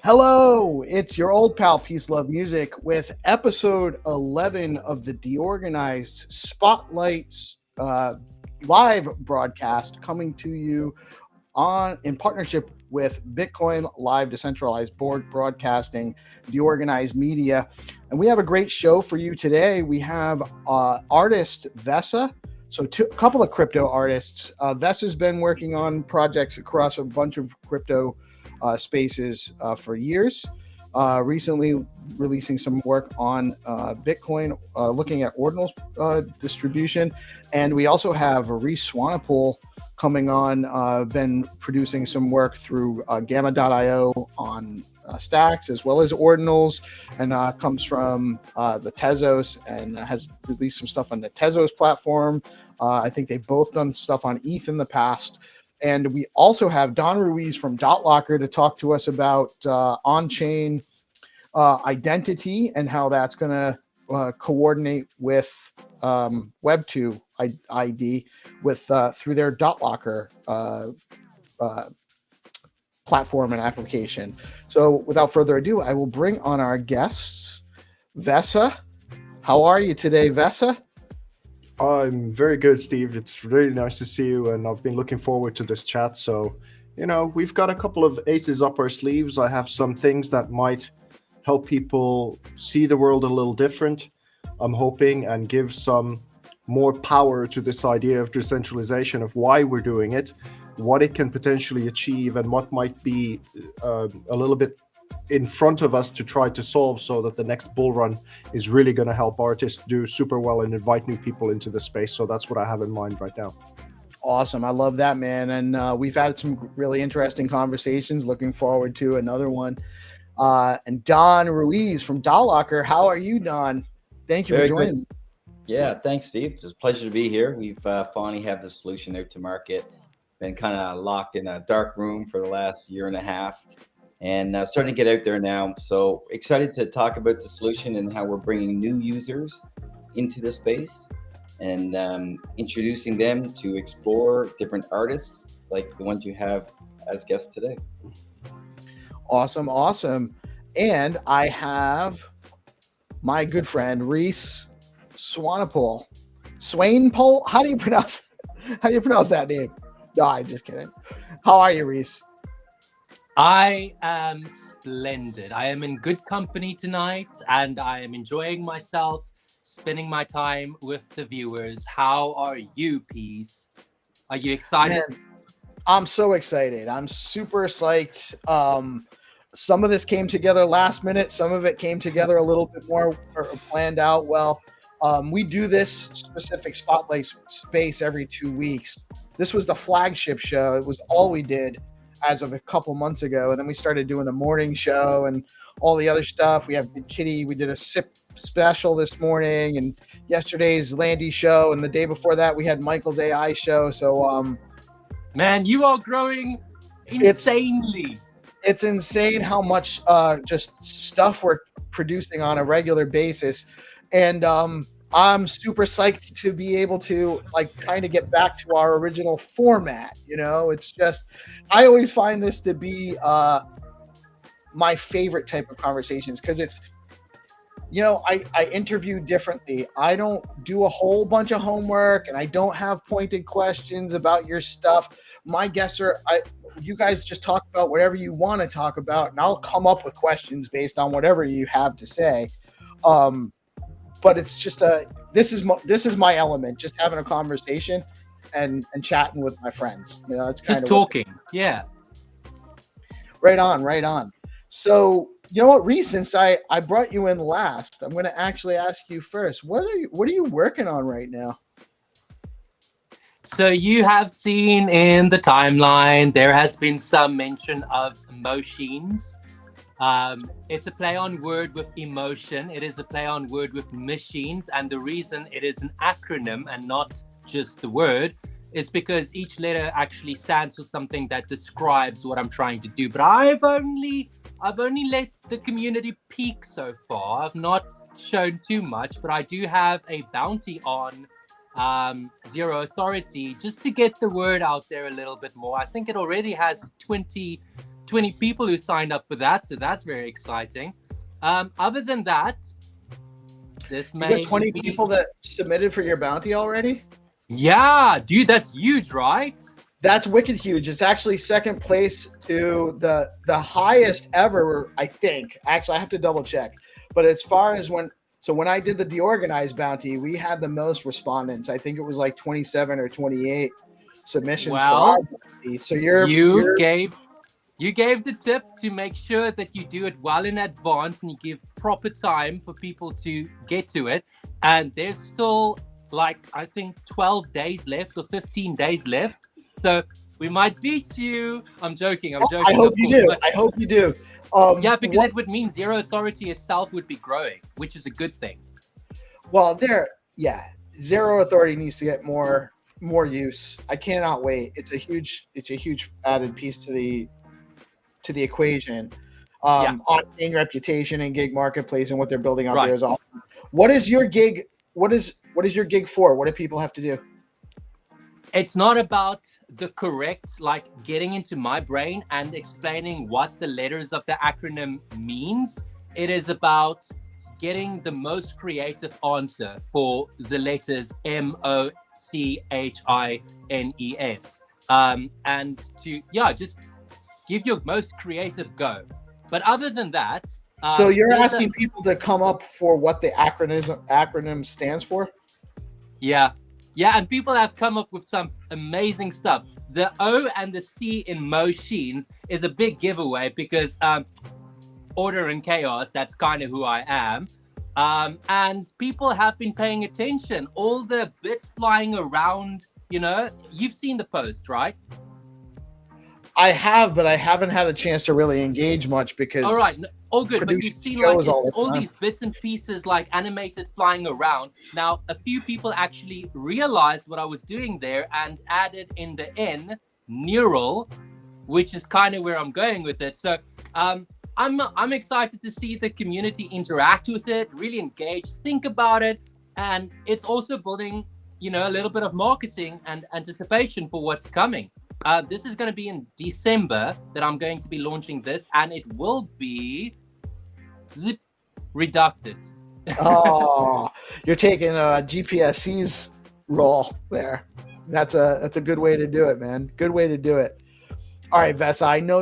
Hello, it's your old pal PeaceLoveMusic with episode 11 of the DeOrganized Spotlight live broadcast coming to you in partnership with Bitcoin Live Decentralized Board Broadcasting, DeOrganized Media. And we have a great show for you today. We have artist VESA. So a couple of crypto artists. VESA's been working on projects across a bunch of crypto spaces for years. Recently releasing some work on Bitcoin, looking at ordinals distribution. And we also have Reece Swanepoel coming on, been producing some work through Gamma.io on stacks as well as ordinals, and comes from the Tezos and has released some stuff on the Tezos platform. I think they've both done stuff on ETH in the past. And we also have Don Ruiz from DotLocker to talk to us about on-chain identity and how that's going to coordinate with Web2 ID with through their DotLocker platform and application. So without further ado, I will bring on our guests. VESA, how are you today, VESA? I'm very good, Steve. It's really nice to see you, and I've been looking forward to this chat. So, we've got a couple of aces up our sleeves. I have some things that might help people see the world a little different, I'm hoping, and give some more power to this idea of decentralization, of why we're doing it, what it can potentially achieve, and what might be a little bit in front of us to try to solve, so that the next bull run is really going to help artists do super well and invite new people into the space. So that's what I have in mind right now. Awesome. I love that, man. And we've had some really interesting conversations. Looking forward to another one. And Don Ruiz from DotLocker. How are you, Don? Thank you for joining me. Yeah, thanks, Steve. It's a pleasure to be here. We've finally have the solution out to market. Been kind of locked in a dark room for the last year and a half. And starting to get out there now. So excited to talk about the solution and how we're bringing new users into the space and introducing them to explore different artists like the ones you have as guests today. Awesome. And I have my good friend, Reece Swanepoel. Swanepoel? How do you pronounce that name? No, I'm just kidding. How are you, Reece? I am splendid. I am in good company tonight, and I am enjoying myself, spending my time with the viewers. How are you, Peace? Are you excited? Man, I'm so excited. I'm super psyched. Some of this came together last minute. Some of it came together a little bit more planned out. Well, we do this specific spotlight space every 2 weeks. This was the flagship show. It was all we did as of a couple months ago. And then we started doing the morning show and all the other stuff. We have Big Kitty. We did a SIP special this morning, and yesterday's Landy show. And the day before that, we had Michael's AI show. So, man, you are growing insanely. It's insane how much just stuff we're producing on a regular basis. And I'm super psyched to be able to kind of get back to our original format. It's just, I always find this to be my favorite type of conversations, because it's, I interview differently. I don't do a whole bunch of homework, and I don't have pointed questions about your stuff. My guests you guys just talk about whatever you want to talk about, and I'll come up with questions based on whatever you have to say. But it's just this is my element, just having a conversation and chatting with my friends. It's kind just of talking. Yeah. Right on. So, you know what, Reece, since I brought you in last, I'm going to actually ask you first. What are you working on right now? So you have seen in the timeline, there has been some mention of emotions. It's a play on word with emotion. It is a play on word with machines. And the reason it is an acronym and not just the word is because each letter actually stands for something that describes what I'm trying to do. But I've only let the community peak so far. I've not shown too much, but I do have a bounty on Zero Authority just to get the word out there a little bit more. I think it already has 20 people who signed up for that, so that's very exciting. Other than that, this may You got 20 people that submitted for your bounty already? Yeah, dude, that's huge, right? That's wicked huge. It's actually second place to the highest ever, I think. Actually, I have to double check. But as far as when I did the DeOrganized bounty, we had the most respondents. I think it was like 27 or 28 submissions for our bounty. So you gave the tip to make sure that you do it well in advance and you give proper time for people to get to it. And there's still like, I think 12 days left or 15 days left. So we might beat you. I'm joking. I hope you do. I hope you do. Yeah, because it would mean Zero Authority itself would be growing, which is a good thing. Well, Zero Authority needs to get more use. I cannot wait. It's a huge added piece to the equation. On-chain reputation and gig marketplace and what they're building out there is awesome. What is your gig? What is your gig for? What do people have to do? It's not about the correct, like getting into my brain and explaining what the letters of the acronym means. It is about getting the most creative answer for the letters MOCHINES. And to, just give your most creative go. But other than that... so you're asking people to come up for what the acronym stands for? Yeah, and people have come up with some amazing stuff. The O and the C in machines is a big giveaway because order and chaos, that's kind of who I am. And people have been paying attention. All the bits flying around, you've seen the post, right? I have, but I haven't had a chance to really engage much because... All right, all good, but you've seen like all these bits and pieces like animated flying around. Now, a few people actually realized what I was doing there and added in the N, neural, which is kind of where I'm going with it. So I'm excited to see the community interact with it, really engage, think about it. And it's also building, a little bit of marketing and anticipation for what's coming. This is going to be in December that I'm going to be launching this, and it will be reducted. Oh, you're taking GPSC's role there. That's a good way to do it, man. Good way to do it. All right, VESA, I know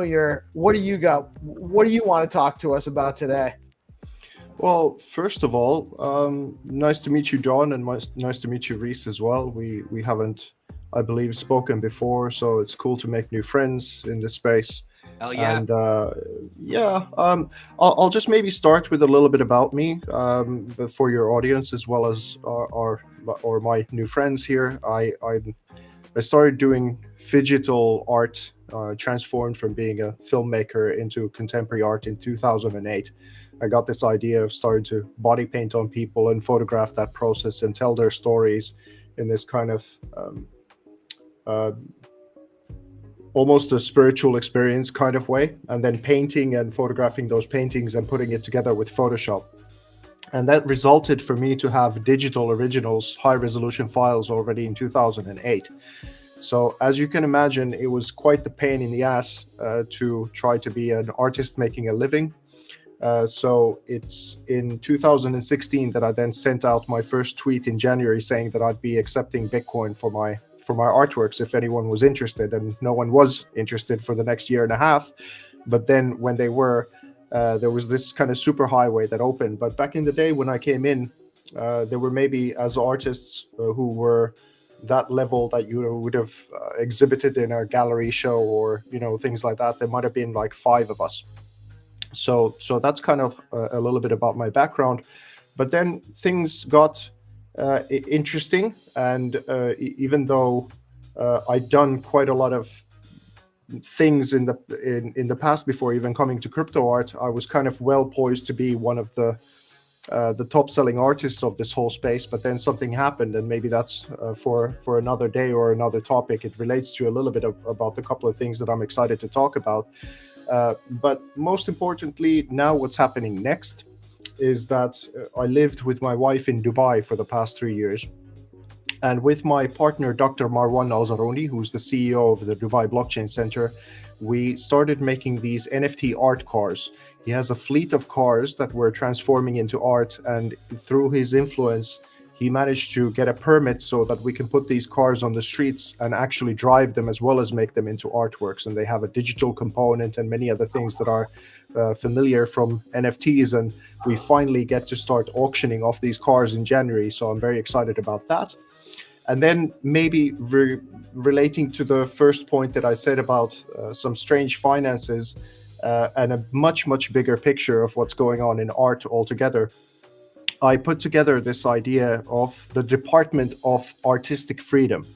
what do you got? What do you want to talk to us about today? Well, first of all, nice to meet you, John, and nice to meet you, Reece, as well. We haven't, I believe, spoken before, so it's cool to make new friends in this space. Oh yeah. And I'll just maybe start with a little bit about me, for your audience as well as our my new friends here. I started doing phygital art, transformed from being a filmmaker into contemporary art in 2008. I got this idea of starting to body paint on people and photograph that process and tell their stories in this kind of almost a spiritual experience kind of way, and then painting and photographing those paintings and putting it together with Photoshop. And that resulted for me to have digital originals, high resolution files already in 2008. So as you can imagine, it was quite the pain in the ass to try to be an artist making a living. So it's in 2016 that I then sent out my first tweet in January saying that I'd be accepting Bitcoin for my artworks if anyone was interested, and no one was interested for the next year and a half. But then when they were, there was this kind of super highway that opened. But back in the day when I came in, there were maybe, as artists who were that level that you would have exhibited in a gallery show or things like that, there might have been like 5 of us. So that's kind of a little bit about my background. But then things got interesting, and even though I'd done quite a lot of things in the past before even coming to crypto art, I was kind of well poised to be one of the the top selling artists of this whole space, but then something happened, and maybe that's for another day or another topic. It relates to a little bit about a couple of things that I'm excited to talk about. But most importantly, now what's happening next is that I lived with my wife in Dubai for the past 3 years. And with my partner, Dr. Marwan Al-Zaroni, who's the CEO of the Dubai Blockchain Center, we started making these NFT art cars. He has a fleet of cars that we're transforming into art, and through his influence, he managed to get a permit so that we can put these cars on the streets and actually drive them as well as make them into artworks. And they have a digital component and many other things that are familiar from NFTs. And we finally get to start auctioning off these cars in January. So I'm very excited about that. And then maybe relating to the first point that I said about some strange finances and a much, much bigger picture of what's going on in art altogether, I put together this idea of the Department of Artistic Freedom,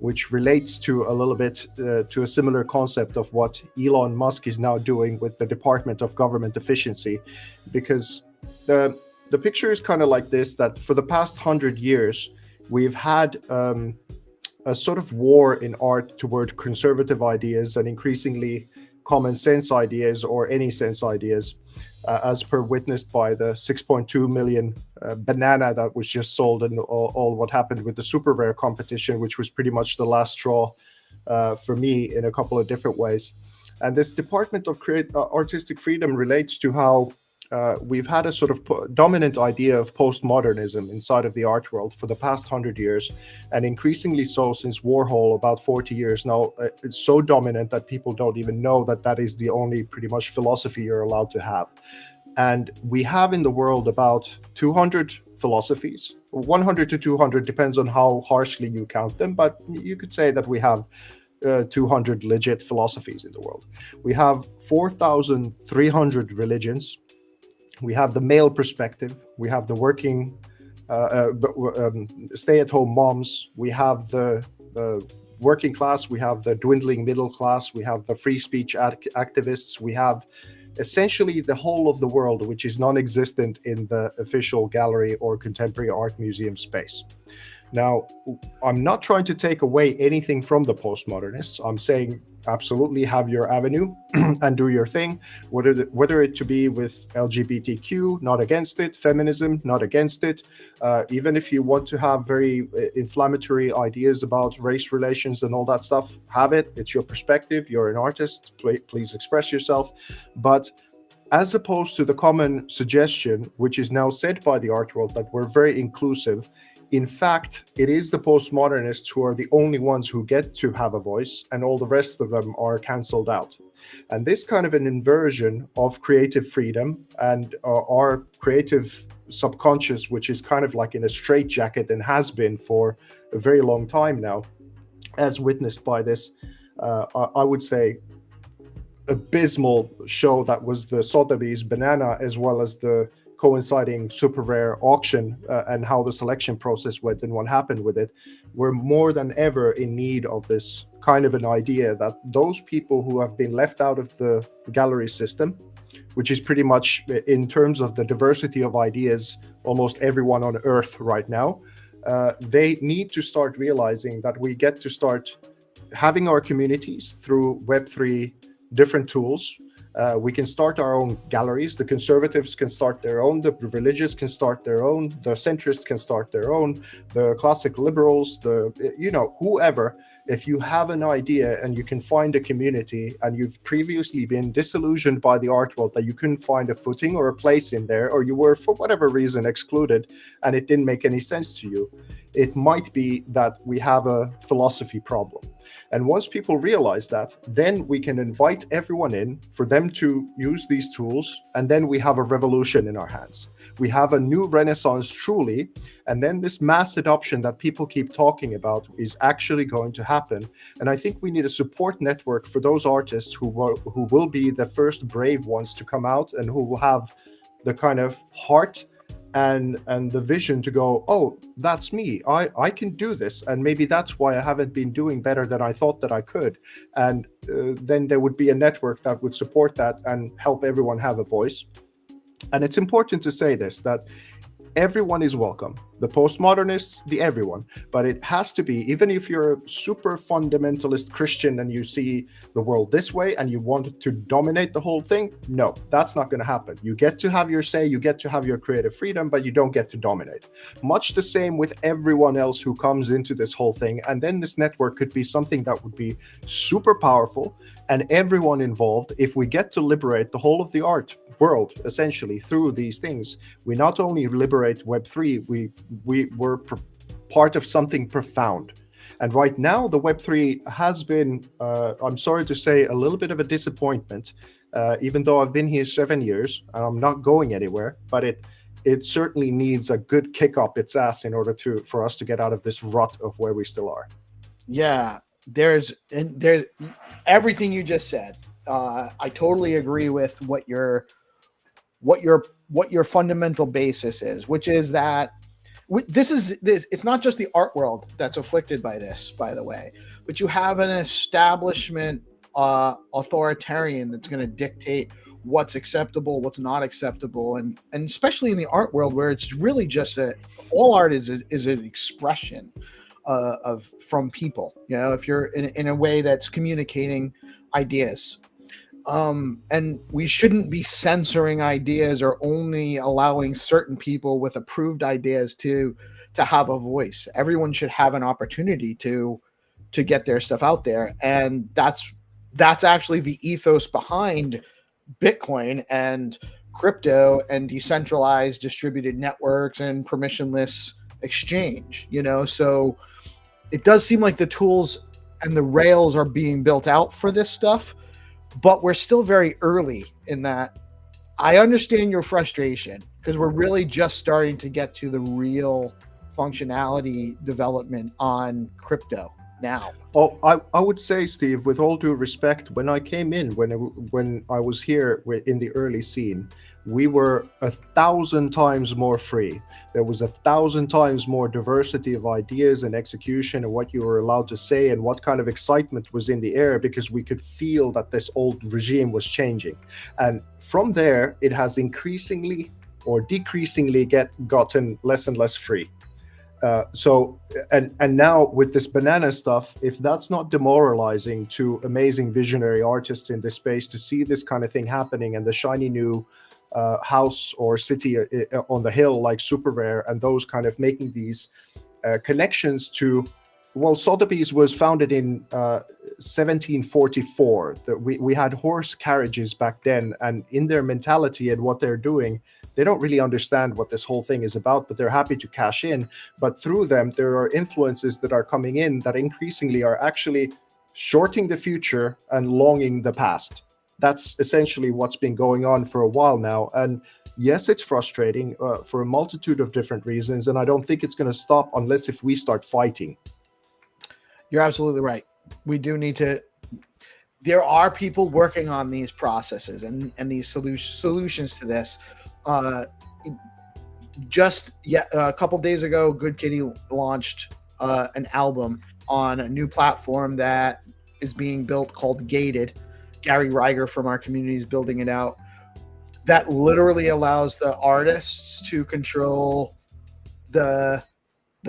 which relates to a little bit to a similar concept of what Elon Musk is now doing with the Department of Government Efficiency. Because the picture is kind of like this, that for the past 100 years, we've had a sort of war in art toward conservative ideas and increasingly common sense ideas or any sense ideas, as per witnessed by the 6.2 million banana that was just sold, and all what happened with the super rare competition, which was pretty much the last straw for me in a couple of different ways. And this Department of Artistic Freedom relates to how we've had a sort of dominant idea of postmodernism inside of the art world for the past 100 years, and increasingly so since Warhol about 40 years now. It's so dominant that people don't even know that that is the only pretty much philosophy you're allowed to have. And we have in the world about 200 philosophies, 100 to 200, depends on how harshly you count them, but you could say that we have 200 legit philosophies in the world. We have 4,300 religions. We have the male perspective. We have the working, stay-at-home moms. We have the working class. We have the dwindling middle class. We have the free speech activists. We have essentially the whole of the world, which is non-existent in the official gallery or contemporary art museum space. Now, I'm not trying to take away anything from the postmodernists. I'm saying absolutely have your avenue and do your thing, whether it to be with LGBTQ, not against it, feminism, not against it. Even if you want to have very inflammatory ideas about race relations and all that stuff, have it. It's your perspective. You're an artist. Please express yourself. But as opposed to the common suggestion, which is now said by the art world, that we're very inclusive, in fact, it is the postmodernists who are the only ones who get to have a voice, and all the rest of them are cancelled out. And this kind of an inversion of creative freedom and our creative subconscious, which is kind of like in a straitjacket and has been for a very long time now, as witnessed by this, I would say, abysmal show that was the Sotheby's banana, as well as the coinciding super rare auction and how the selection process went and what happened with it. We're more than ever in need of this kind of an idea that those people who have been left out of the gallery system, which is pretty much in terms of the diversity of ideas, almost everyone on earth right now, they need to start realizing that we get to start having our communities through Web3 different tools. We can start our own galleries. The conservatives can start their own. The religious can start their own. The centrists can start their own. The classic liberals, whoever. If you have an idea and you can find a community, and you've previously been disillusioned by the art world that you couldn't find a footing or a place in there, or you were for whatever reason excluded and it didn't make any sense to you, it might be that we have a philosophy problem. And once people realize that, then we can invite everyone in for them to use these tools, and then we have a revolution in our hands. We have a new renaissance truly, and then this mass adoption that people keep talking about is actually going to happen. And I think we need a support network for those artists who will be the first brave ones to come out, and who will have the kind of heart and the vision to go, oh, that's me, I can do this, and maybe that's why I haven't been doing better than I thought that I could. And then there would be a network that would support that and help everyone have a voice. And it's important to say this, that everyone is welcome. The postmodernists, the everyone. But it has to be, even if you're a super fundamentalist Christian and you see the world this way and you want to dominate the whole thing, no, that's not going to happen. You get to have your say, you get to have your creative freedom, but you don't get to dominate. Much the same with everyone else who comes into this whole thing. And then this network could be something that would be super powerful, and everyone involved, if we get to liberate the whole of the art world, essentially, through these things, we not only liberate Web3, we're part of something profound. And right now, the Web3 has been, I'm sorry to say, a little bit of a disappointment, even though I've been here 7 years, and I'm not going anywhere, but it certainly needs a good kick up its ass in order for us to get out of this rut of where we still are. Yeah, there's everything you just said. I totally agree with what your fundamental basis is, which is that this. It's not just the art world that's afflicted by this, by the way, but you have an establishment authoritarian that's going to dictate what's acceptable, what's not acceptable, and especially in the art world, where it's really just all art is an expression from people. You know, if you're in a way that's communicating ideas. And we shouldn't be censoring ideas or only allowing certain people with approved ideas to have a voice. Everyone should have an opportunity to get their stuff out there. And that's actually the ethos behind Bitcoin and crypto and decentralized distributed networks and permissionless exchange, you know? So it does seem like the tools and the rails are being built out for this stuff, but we're still very early in that. I understand your frustration because we're really just starting to get to the real functionality development on crypto now. Oh, I would say, Steve, with all due respect, when I came in, when I was here in the early scene, we were 1,000 times more free. There was 1,000 times more diversity of ideas and execution and what you were allowed to say and what kind of excitement was in the air, because we could feel that this old regime was changing. And from there, it has increasingly or decreasingly gotten less and less free. And now with this banana stuff, if that's not demoralizing to amazing visionary artists in this space to see this kind of thing happening and the shiny new house or city on the hill like Super Rare and those kind of making these connections to, well, Sotheby's was founded in 1744. We had horse carriages back then, and in their mentality and what they're doing, they don't really understand what this whole thing is about, but they're happy to cash in. But through them, there are influences that are coming in that increasingly are actually shorting the future and longing the past. That's essentially what's been going on for a while now. And yes, it's frustrating for a multitude of different reasons. And I don't think it's going to stop unless if we start fighting. You're absolutely right. We do need to. There are people working on these processes and these solutions to this. Just a couple days ago, Good Kitty launched an album on a new platform that is being built called Gated. Gary Reiger from our community is building it out. That literally allows the artists to control the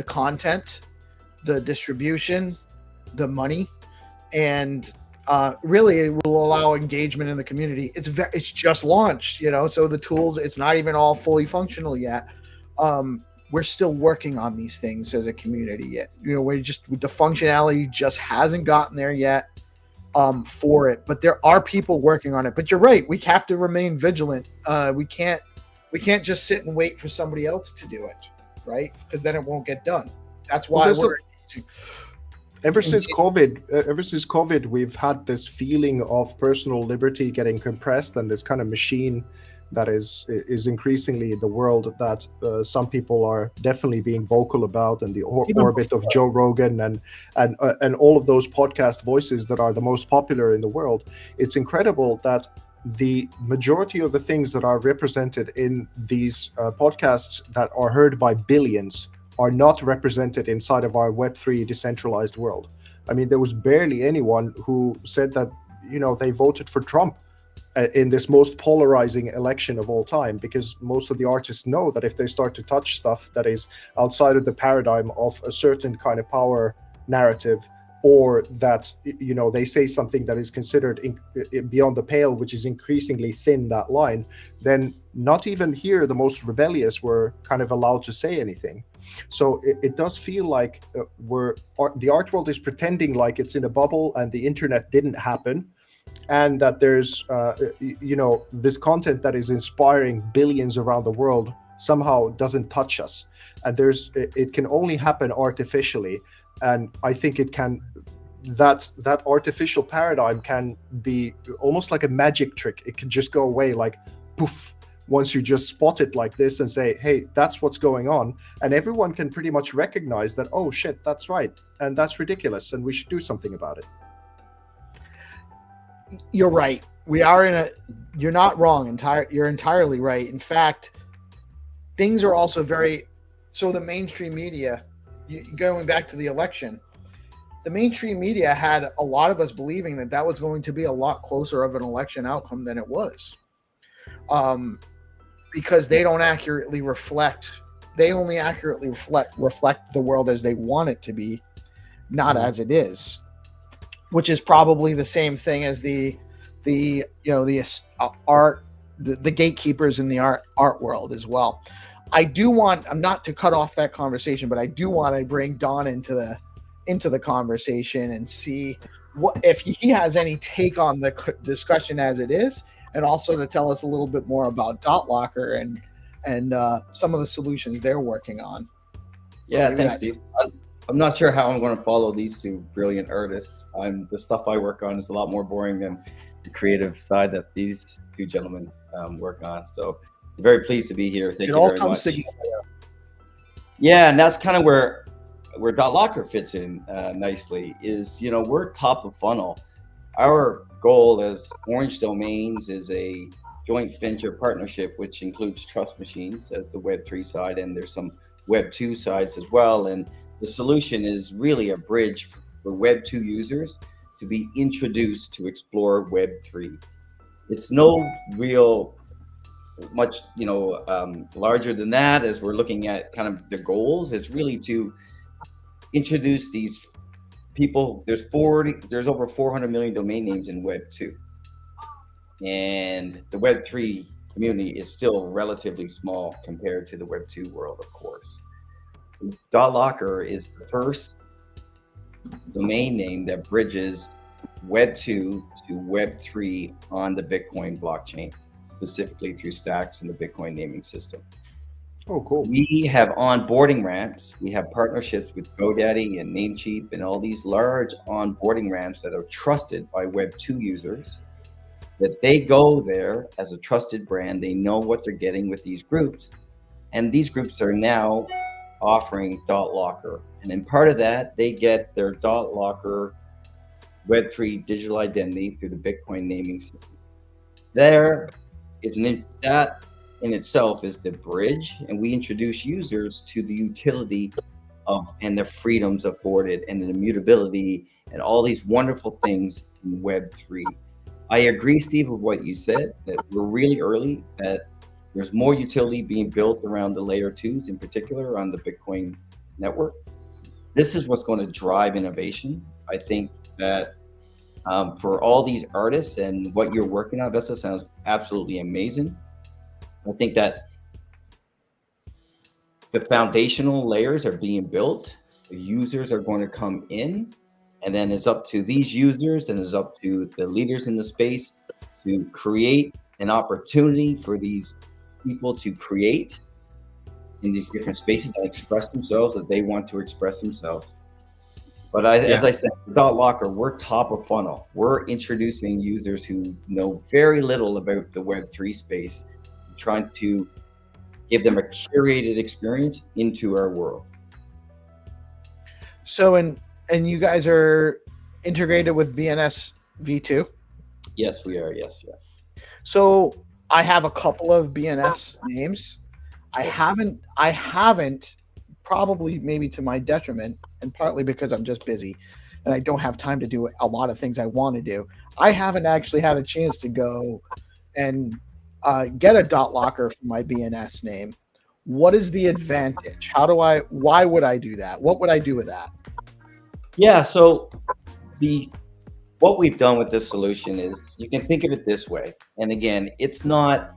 content, the distribution, the money, and really it will allow engagement in the community. It's just launched, you know, so the tools, it's not even all fully functional yet. We're still working on these things as a community yet. You know, the functionality just hasn't gotten there yet for it, but there are people working on it. But you're right, we have to remain vigilant. We can't just sit and wait for somebody else to do it, right? Because then it won't get done. That's why Ever since COVID, we've had this feeling of personal liberty getting compressed, and this kind of machine that is increasingly the world that some people are definitely being vocal about, and the orbit of Joe Rogan and all of those podcast voices that are the most popular in the world. It's incredible that the majority of the things that are represented in these podcasts that are heard by billions are not represented inside of our Web3 decentralized world. I mean, there was barely anyone who said that, you know, they voted for Trump. in this most polarizing election of all time, because most of the artists know that if they start to touch stuff that is outside of the paradigm of a certain kind of power narrative, or that, you know, they say something that is considered beyond the pale, which is increasingly thin that line, then not even here the most rebellious were kind of allowed to say anything. So it does feel like the art world is pretending like it's in a bubble and the internet didn't happen, and that there's you know, this content that is inspiring billions around the world somehow doesn't touch us, and it can only happen artificially. And I think it can, that artificial paradigm can be almost like a magic trick. It can just go away like poof, once you just spot it like this and say, hey, that's what's going on, and everyone can pretty much recognize that, oh shit, that's right, and that's ridiculous, and we should do something about it. You're right. We are you're not wrong. You're entirely right. In fact, things are also so the mainstream media, going back to the election, the mainstream media had a lot of us believing that was going to be a lot closer of an election outcome than it was. Because they don't accurately reflect, they only accurately reflect the world as they want it to be, not as it is. Which is probably the same thing as the art, the gatekeepers in the art world as well. I'm not to cut off that conversation, but I do want to bring Don into the conversation and see what if he has any take on the discussion as it is, and also to tell us a little bit more about DotLocker and some of the solutions they're working on. Yeah, thanks, Steve. I'm not sure how I'm going to follow these two brilliant artists. The stuff I work on is a lot more boring than the creative side that these two gentlemen work on. So I'm very pleased to be here. Thank you very much. It all comes together. Yeah, and that's kind of where DotLocker fits in nicely. Is, you know, we're top of funnel. Our goal as Orange Domains is a joint venture partnership, which includes Trust Machines as the Web3 side, and there's some Web2 sides as well. And the solution is really a bridge for Web2 users to be introduced to explore Web3. It's no real much, you know, larger than that as we're looking at kind of the goals. It's really to introduce these people. There's over 400 million domain names in Web2. And the Web3 community is still relatively small compared to the Web2 world, of course. DotLocker is the first domain name that bridges Web2 to Web3 on the Bitcoin blockchain, specifically through Stacks and the Bitcoin naming system. Oh, cool. We have onboarding ramps. We have partnerships with GoDaddy and Namecheap and all these large onboarding ramps that are trusted by Web2 users, that they go there as a trusted brand. They know what they're getting with these groups. And these groups are now offering DotLocker. And in part of that, they get their DotLocker Web3 digital identity through the Bitcoin naming system. That in itself is the bridge, and we introduce users to the utility of and the freedoms afforded and the immutability and all these wonderful things in Web3. I agree, Steve, with what you said, that we're really early, that there's more utility being built around the layer 2s, in particular on the Bitcoin network. This is what's going to drive innovation. I think that for all these artists and what you're working on, VESA sounds absolutely amazing. I think that the foundational layers are being built. The users are going to come in, and then it's up to these users and it's up to the leaders in the space to create an opportunity for these people to create in these different spaces and express themselves that they want to express themselves. But as I said, DotLocker, we're top of funnel. We're introducing users who know very little about the Web3 space, trying to give them a curated experience into our world. So, and you guys are integrated with BNS V2? Yes, we are. Yes, yeah. So I have a couple of BNS names. I haven't, probably maybe to my detriment, and partly because I'm just busy, and I don't have time to do a lot of things I want to do. I haven't actually had a chance to go and get a dot locker for my BNS name. What is the advantage? Why would I do that? What would I do with that? Yeah, so what we've done with this solution is you can think of it this way. And again, it's not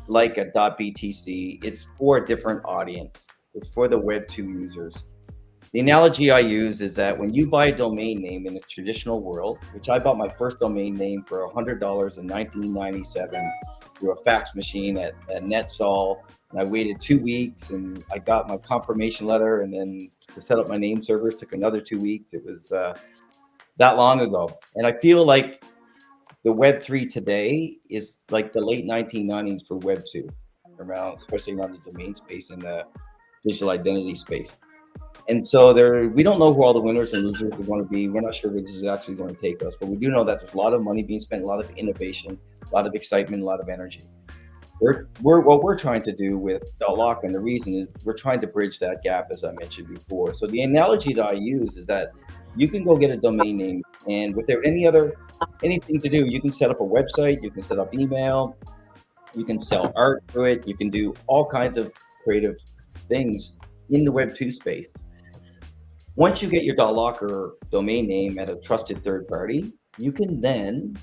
like a .btc, it's for a different audience. It's for the Web 2 users. The analogy I use is that when you buy a domain name in the traditional world, which I bought my first domain name for $100 in 1997 through a fax machine at NetSol, and I waited 2 weeks and I got my confirmation letter, and then to set up my name servers took another 2 weeks. It was that long ago. And I feel like the Web3 today is like the late 1990s for Web2, especially around the domain space and the digital identity space. And so we don't know who all the winners and losers are going to be. We're not sure where this is actually going to take us, but we do know that there's a lot of money being spent, a lot of innovation, a lot of excitement, a lot of energy. What we're trying to do with .lock, and the reason is we're trying to bridge that gap, as I mentioned before. So the analogy that I use is that you can go get a domain name, and without anything to do, you can set up a website, you can set up email, you can sell art to it, you can do all kinds of creative things in the Web 2 space. Once you get your .locker domain name at a trusted third party, you can then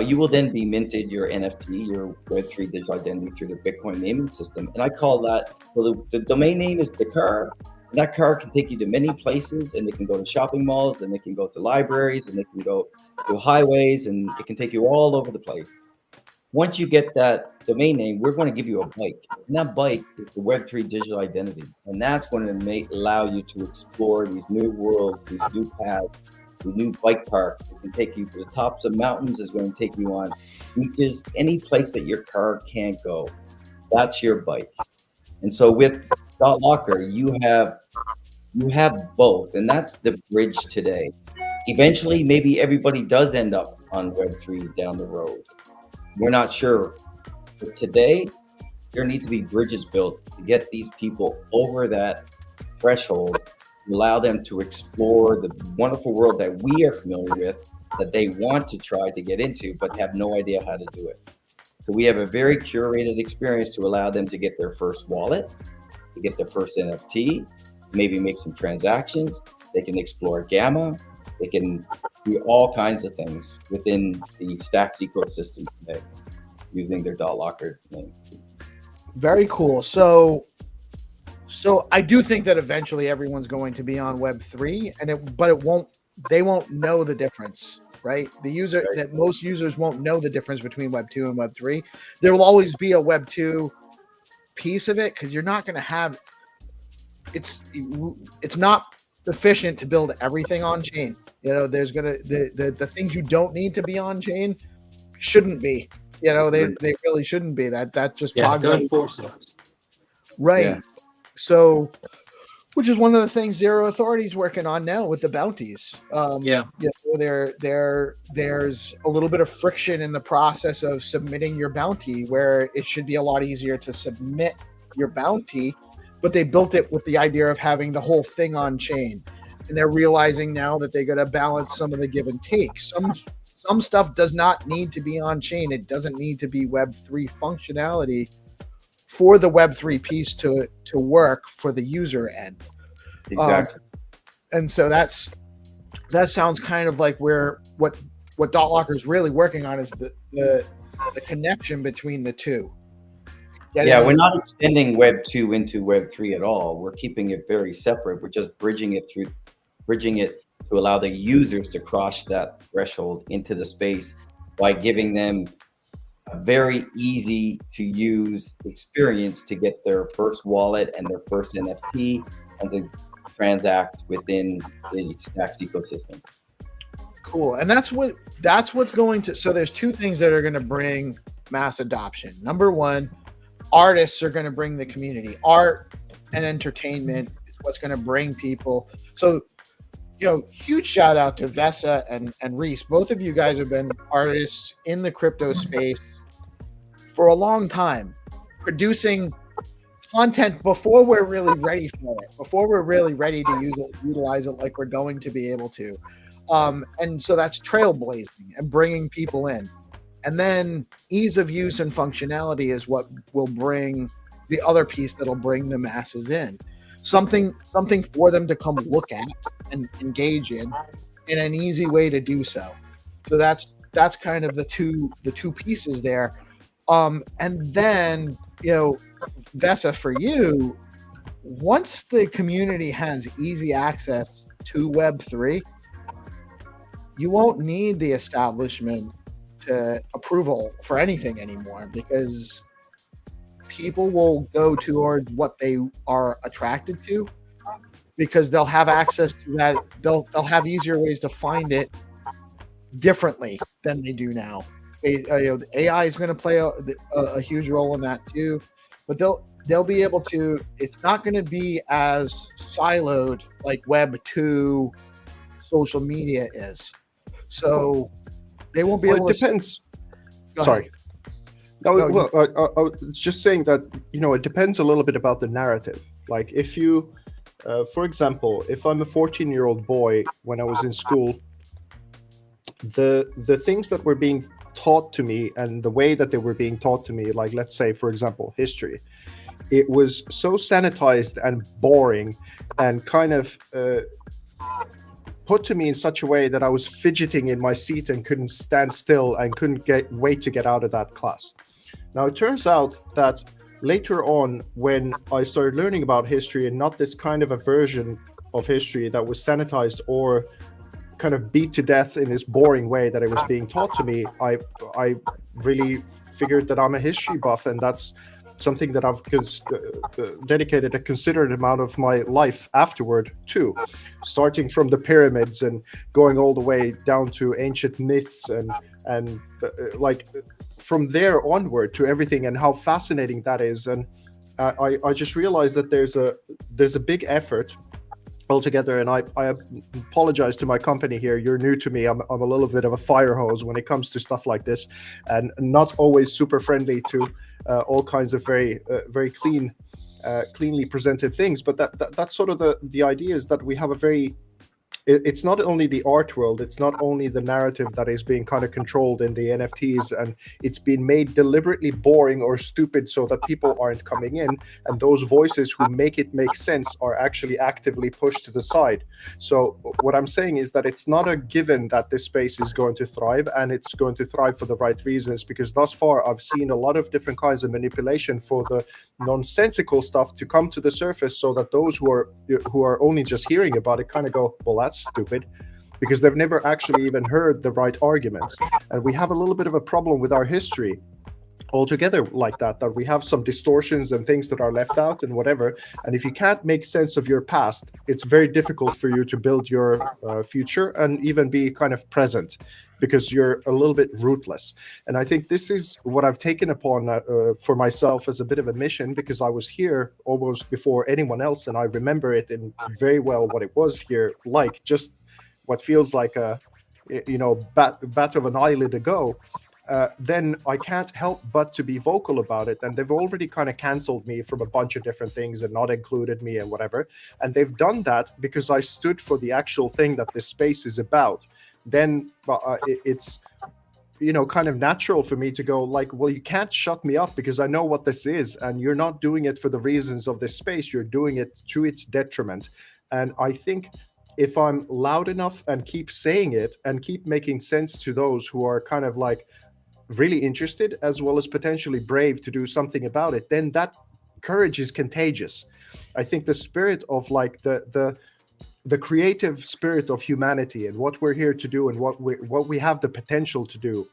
you will then be minted your NFT, your Web3 digital identity through the Bitcoin naming system. And I call that, well, the domain name is the car. And that car can take you to many places, and it can go to shopping malls, and it can go to libraries, and it can go to highways, and it can take you all over the place. Once you get that domain name, we're going to give you a bike. And that bike is the Web3 digital identity. And that's going to allow you to explore these new worlds, these new paths, the new bike parks. It can take you to the tops of mountains. It's going to take you on beaches, any place that your car can't go. That's your bike. And so with .locker, you have both, and that's the bridge today. Eventually, maybe everybody does end up on Web3 down the road. We're not sure. But today, there needs to be bridges built to get these people over that threshold, allow them to explore the wonderful world that we are familiar with, that they want to try to get into, but have no idea how to do it. So we have a very curated experience to allow them to get their first wallet, to get their first NFT, maybe make some transactions. They can explore Gamma. They can do all kinds of things within the Stacks ecosystem today using their .locker name. Very cool. So I do think that eventually everyone's going to be on Web3, they won't know the difference, right? That most users won't know the difference between Web2 and Web3. There will always be a Web2 piece of it, because you're not going to have it's not efficient to build everything on chain. There's gonna the things you don't need to be on chain shouldn't be. They really shouldn't be. That just bogs don't force it. Right. Yeah. So, which is one of the things Zero Authority is working on now with the bounties. There's a little bit of friction in the process of submitting your bounty, where it should be a lot easier to submit your bounty, but they built it with the idea of having the whole thing on chain. And they're realizing now that they got to balance some of the give and take. Some stuff does not need to be on chain. It doesn't need to be Web3 functionality for the Web3 piece to work for the user end. Exactly. And so that sounds kind of like what .locker is really working on is the connection between the two. We're not extending Web 2 into Web 3 at all. We're keeping it very separate. We're just bridging it to allow the users to cross that threshold into the space by giving them a very easy to use experience to get their first wallet and their first NFT and to transact within the Stacks ecosystem. Cool. And that's what's going to, so there's two things that are going to bring mass adoption. Number one, artists are going to bring the community. Art and entertainment is what's going to bring people. So, huge shout out to VESA and Reece. Both of you guys have been artists in the crypto space for a long time, producing content before we're really ready for it, before we're really ready to utilize it like we're going to be able to. And so that's trailblazing and bringing people in. And then ease of use and functionality is what will bring the other piece that'll bring the masses in. Something for them to come look at and engage in an easy way to do so. So that's kind of the two pieces there. And then, VESA, for you, once the community has easy access to Web3, you won't need the establishment to approval for anything anymore, because people will go towards what they are attracted to, because they'll have access to that. They'll have easier ways to find it differently than they do now. The AI is going to play a huge role in that too, but they'll be able to. It's not going to be as siloed like Web 2 social media is. So they won't be able to. It depends. Sorry. No, well, I was just saying that, it depends a little bit about the narrative. Like if you, for example, if I'm a 14-year-old boy when I was in school, the things that were being taught to me and the way that they were being taught to me, like let's say, for example, history, it was so sanitized and boring and kind of put to me in such a way that I was fidgeting in my seat and couldn't stand still and couldn't wait to get out of that class. Now, it turns out that later on, when I started learning about history and not this kind of a version of history that was sanitized or kind of beat to death in this boring way that it was being taught to me, I really figured that I'm a history buff, and that's something that I've dedicated a considerate amount of my life afterward to, starting from the pyramids and going all the way down to ancient myths and like from there onward to everything, and how fascinating that is. And I just realized that there's a big effort altogether, and I apologize to my company here. You're new to me. I'm a little bit of a fire hose when it comes to stuff like this, and not always super friendly to all kinds of very cleanly presented things. But that's sort of the idea, is that we have a very it's not only the art world, it's not only the narrative that is being kind of controlled in the NFTs, and it's been made deliberately boring or stupid so that people aren't coming in, and those voices who make it make sense are actually actively pushed to the side. So what I'm saying is that it's not a given that this space is going to thrive, and it's going to thrive for the right reasons, because thus far I've seen a lot of different kinds of manipulation for the nonsensical stuff to come to the surface, so that those who are only just hearing about it kind of go, well, that's stupid, because they've never actually even heard the right arguments. And we have a little bit of a problem with our history altogether, like that we have some distortions and things that are left out and whatever. And if you can't make sense of your past, it's very difficult for you to build your future and even be kind of present, because you're a little bit rootless. And I think this is what I've taken upon for myself as a bit of a mission, because I was here almost before anyone else, and I remember it in very well what it was here, like just what feels like a bat of an eyelid ago. Then I can't help but to be vocal about it. And they've already kind of canceled me from a bunch of different things and not included me and whatever. And they've done that because I stood for the actual thing that this space is about. Then it's kind of natural for me to go like, well, you can't shut me up, because I know what this is, and you're not doing it for the reasons of this space. You're doing it to its detriment. And I think if I'm loud enough and keep saying it and keep making sense to those who are kind of like really interested, as well as potentially brave to do something about it, then that courage is contagious. I think the spirit of like the creative spirit of humanity and what we're here to do and what we have the potential to do,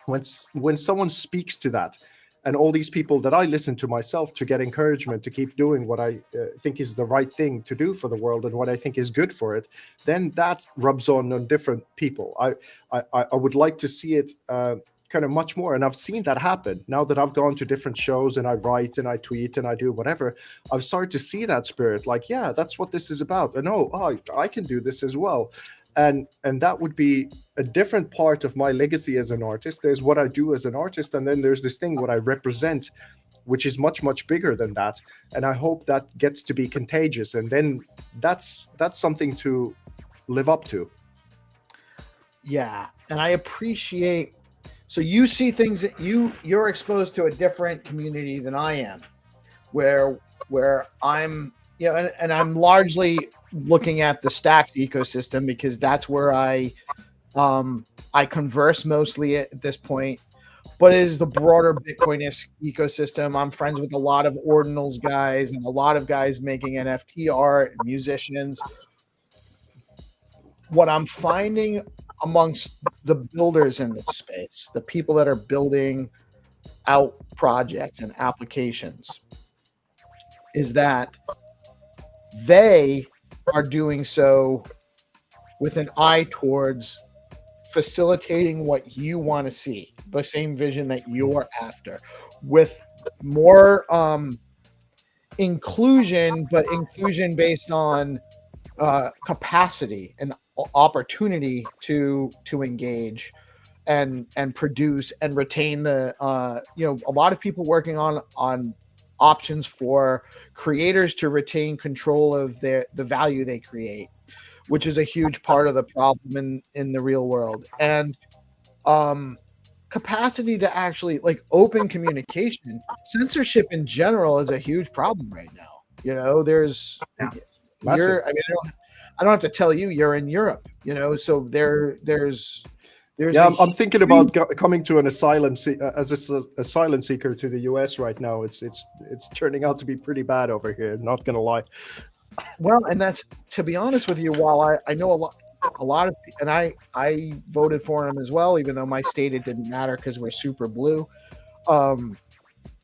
when someone speaks to that, and all these people that I listen to myself to get encouragement to keep doing what I think is the right thing to do for the world and what I think is good for it, then that rubs on different people. I would like to see it kind of much more. And I've seen that happen now that I've gone to different shows and I write and I tweet and I do whatever. I've started to see that spirit, like, yeah, that's what this is about. And I can do this as well. and that would be a different part of my legacy as an artist. There's what I do as an artist, and then there's this thing what I represent, which is much bigger than that. And I hope that gets to be contagious, and then that's something to live up to. Yeah, and I appreciate. So you see things that you're exposed to a different community than I am, where I'm, and I'm largely looking at the Stacks ecosystem because that's where I converse mostly at this point. But it is the broader Bitcoin ecosystem. I'm friends with a lot of ordinals guys and a lot of guys making NFT art and musicians. What I'm finding amongst the builders in this space, the people that are building out projects and applications, is that they are doing so with an eye towards facilitating what you want to see, the same vision that you're after, with more inclusion, but inclusion based on capacity and opportunity to engage and produce and retain the a lot of people working on options for creators to retain control of the value they create, which is a huge part of the problem in the real world. And capacity to actually open communication. Censorship in general is a huge problem right now. There's I don't have to tell you, you're in Europe, so there's I'm thinking about coming to an asylum as an asylum seeker to the US right now. It's turning out to be pretty bad over here, not gonna lie. Well, and that's, to be honest with you, while I know a lot of, and I voted for him as well, even though my state, it didn't matter because we're super blue.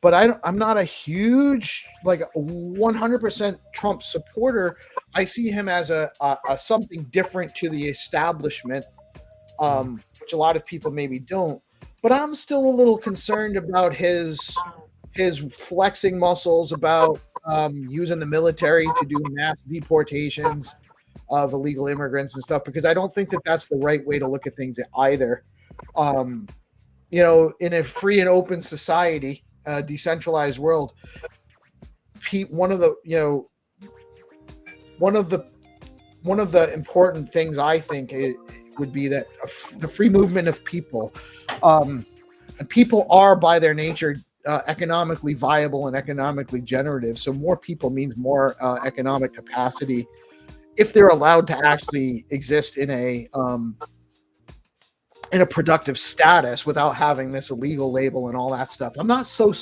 But I'm not a huge 100% Trump supporter. I see him as a something different to the establishment, which a lot of people maybe don't. But I'm still a little concerned about his flexing muscles about using the military to do mass deportations of illegal immigrants and stuff, because I don't think that that's the right way to look at things either. In a free and open society, decentralized world, one of the important things I think would be that the free movement of people, and people are by their nature economically viable and economically generative. So more people means more economic capacity if they're allowed to actually exist in a productive status without having this illegal label and all that stuff. I'm not so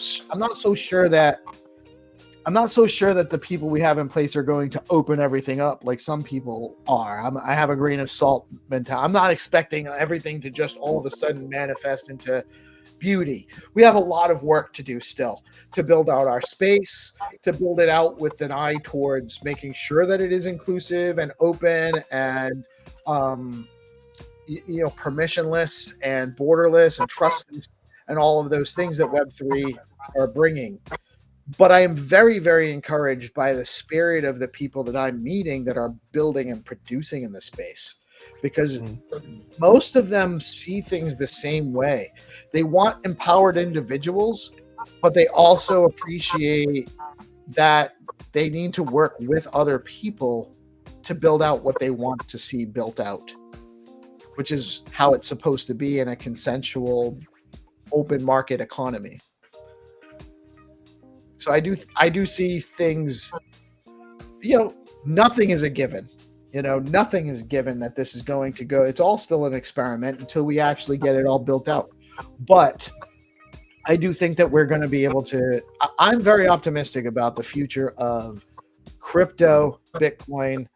sure that the people we have in place are going to open everything up like some people are. I have a grain of salt mentality. I'm not expecting everything to just all of a sudden manifest into beauty. We have a lot of work to do still to build out our space, to build it out with an eye towards making sure that it is inclusive and open and permissionless and borderless and trustless and all of those things that Web3 are bringing. But I am very, very encouraged by the spirit of the people that I'm meeting that are building and producing in the space, because most of them see things the same way. They want empowered individuals, but they also appreciate that they need to work with other people to build out what they want to see built out, which is how it's supposed to be in a consensual, open market economy. So I do see things, nothing is a given. Nothing is given that this is going to go. It's all still an experiment until we actually get it all built out. But I do think that we're going to be able to, I'm very optimistic about the future of crypto, Bitcoin,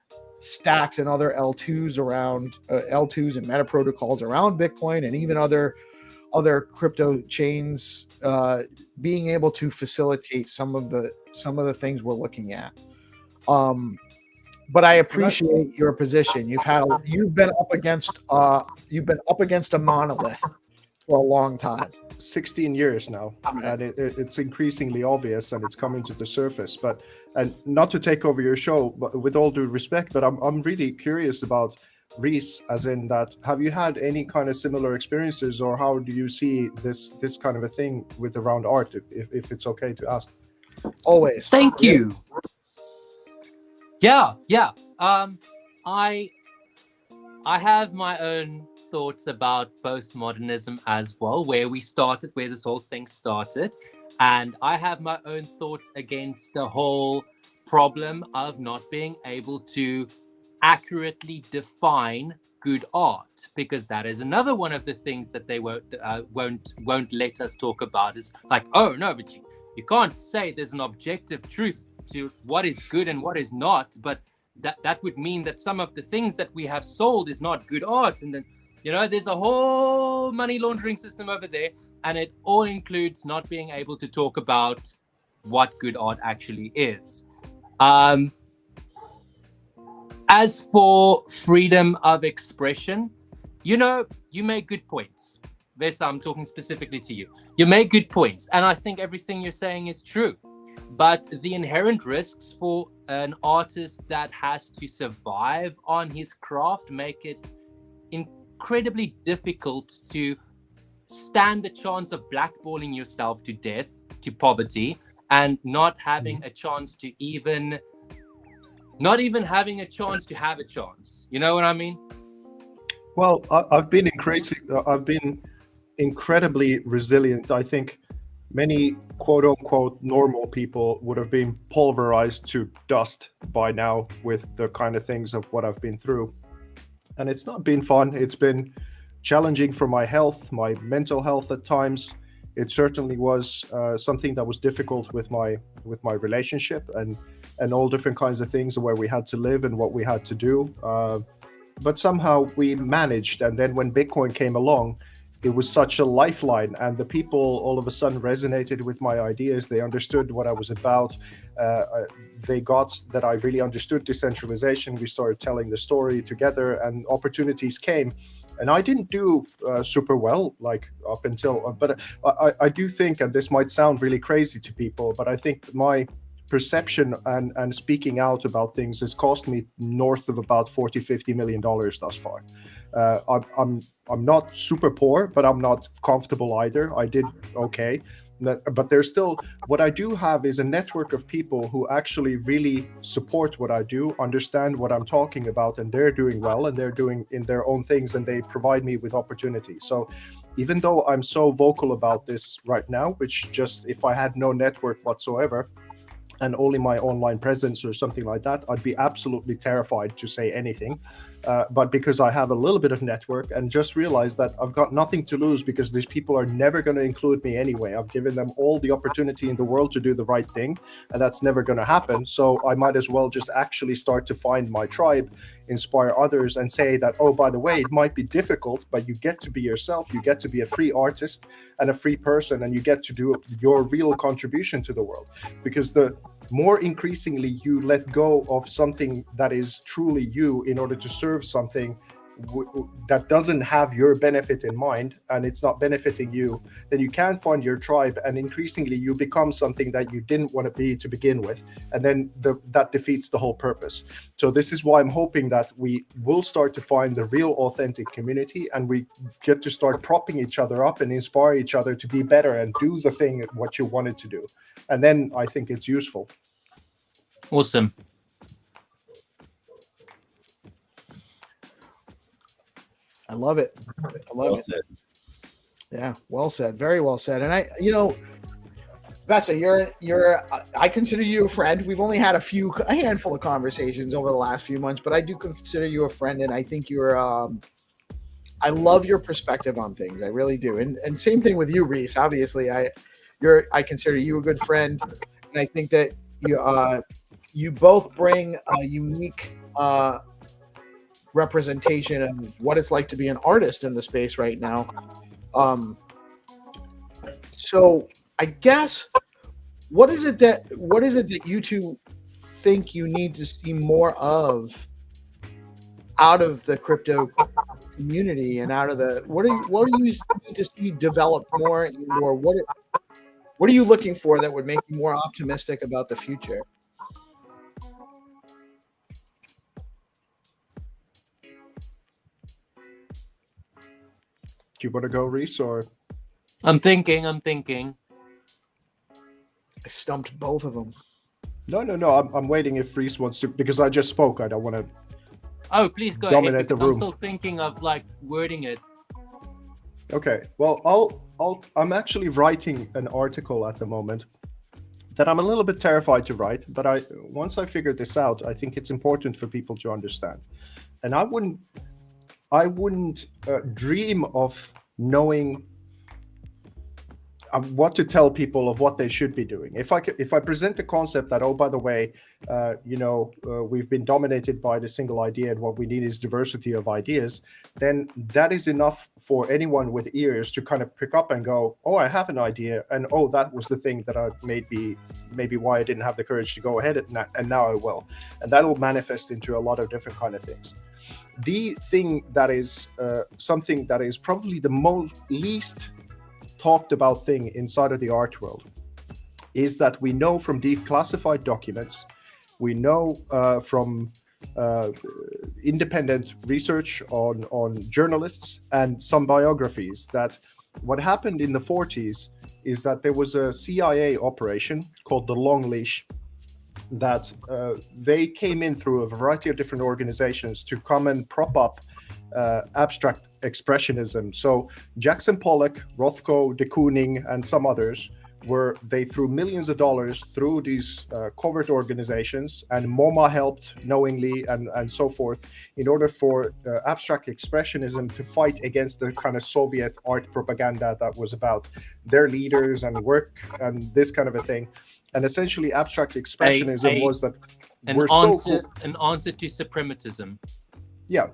Stacks, and other L2s around, L2s and meta protocols around Bitcoin, and even other crypto chains being able to facilitate some of the things we're looking at. But I appreciate your position. You've been up against a monolith for a long time. 16 years now, and it's increasingly obvious, and it's coming to the surface. And not to take over your show, but with all due respect, but I'm really curious about Reece, as in that, have you had any kind of similar experiences, or how do you see this kind of a thing with around art, if it's okay to ask? Always. Thank you. Yeah. I have my own thoughts about postmodernism as well, where this whole thing started. And I have my own thoughts against the whole problem of not being able to accurately define good art, because that is another one of the things that they won't let us talk about, is like, oh no, but you can't say there's an objective truth to what is good and what is not, but that would mean that some of the things that we have sold is not good art. And then, there's a whole money laundering system over there, and it all includes not being able to talk about what good art actually is. As for freedom of expression, you make good points. VESA, I'm talking specifically to you. You make good points, and I think everything you're saying is true. But the inherent risks for an artist that has to survive on his craft make it incredibly difficult to stand the chance of blackballing yourself to death, to poverty, and not having a chance to not even having a chance to have a chance. You know what I mean? Well, I've been incredibly resilient. I think many quote unquote normal people would have been pulverized to dust by now with the kind of things of what I've been through. And it's not been fun. It's been challenging for my health, my mental health at times. It certainly was something that was difficult with my relationship and all different kinds of things where we had to live and what we had to do. But somehow we managed. And then when Bitcoin came along, it was such a lifeline, and the people all of a sudden resonated with my ideas. They understood what I was about. They got that I really understood decentralization. We started telling the story together, and opportunities came. And I didn't do super well, like up until, but I do think, and this might sound really crazy to people, but I think my perception and speaking out about things has cost me north of about $40-50 million thus far. I'm not super poor, but I'm not comfortable either. I did okay, but there's still, what I do have is a network of people who actually really support what I do, understand what I'm talking about, and they're doing well, and they're doing in their own things, and they provide me with opportunities. So even though I'm so vocal about this right now, which just, if I had no network whatsoever and only my online presence or something like that, I'd be absolutely terrified to say anything. But because I have a little bit of network and just realized that I've got nothing to lose, because these people are never going to include me anyway. I've given them all the opportunity in the world to do the right thing, and that's never going to happen. So I might as well just actually start to find my tribe, inspire others, and say that, oh, by the way, it might be difficult, but you get to be yourself. You get to be a free artist and a free person, and you get to do your real contribution to the world. Because the more increasingly you let go of something that is truly you in order to serve something that doesn't have your benefit in mind, and it's not benefiting you, then you can find your tribe, and increasingly you become something that you didn't want to be to begin with, and then that defeats the whole purpose. So this is why I'm hoping that we will start to find the real authentic community, and we get to start propping each other up and inspire each other to be better and do the thing what you wanted to do. And then I think it's useful. Awesome. I love it. Well said. Yeah, well said. Very well said. And VESA, I consider you a friend. We've only had a handful of conversations over the last few months, but I do consider you a friend, and I think I love your perspective on things. I really do. And same thing with you, Reece. Obviously, I consider you a good friend, and I think that you both bring a unique representation of what it's like to be an artist in the space right now. So I guess what is it that you two think you need to see more of out of the crypto community and out of the what do you need to see develop more, or what are you looking for that would make you more optimistic about the future? you want to go, Reece, or? I'm thinking. I stumped both of them. No. I'm waiting if Reece wants to, because I just spoke. I don't want to. Oh, please go Dominate ahead, the because I'm room. still thinking of like wording it. Okay. Well, I'm actually writing an article at the moment that I'm a little bit terrified to write, but once I figured this out, I think it's important for people to understand. And I wouldn't dream of knowing what to tell people of what they should be doing. If I present the concept that, oh, by the way, we've been dominated by the single idea and what we need is diversity of ideas, then that is enough for anyone with ears to kind of pick up and go, oh, I have an idea, and oh, that was the thing that I maybe why I didn't have the courage to go ahead and now I will. And that will manifest into a lot of different kind of things. The thing that is something that is probably the least talked about thing inside of the art world is that we know from declassified documents, we know from independent research on journalists and some biographies that what happened in the 40s is that there was a CIA operation called the Long Leash that they came in through a variety of different organizations to come and prop up abstract expressionism. So Jackson Pollock, Rothko, de Kooning, and some others they threw millions of dollars through these covert organizations, and MoMA helped knowingly and so forth in order for abstract expressionism to fight against the kind of Soviet art propaganda that was about their leaders and work and this kind of a thing. And essentially abstract expressionism was that an answer to suprematism. Yeah.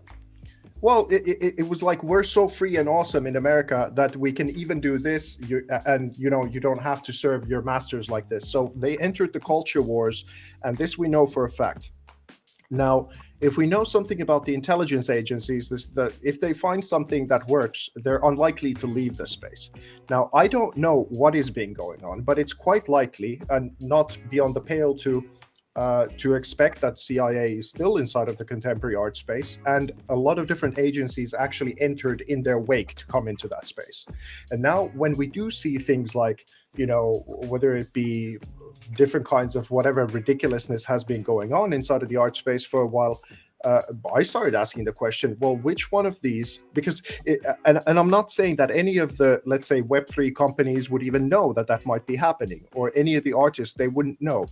Well, it was like, we're so free and awesome in America that we can even do this, and you don't have to serve your masters like this. So they entered the culture wars, and this we know for a fact. Now, if we know something about the intelligence agencies, that if they find something that works, they're unlikely to leave the space. Now, I don't know what is being going on, but it's quite likely, and not beyond the pale to expect that CIA is still inside of the contemporary art space, and a lot of different agencies actually entered in their wake to come into that space. And now when we do see things like, whether it be different kinds of whatever ridiculousness has been going on inside of the art space for a while, I started asking the question, well, which one of these, because and I'm not saying that any of the, let's say, Web3 companies would even know that might be happening, or any of the artists, they wouldn't know.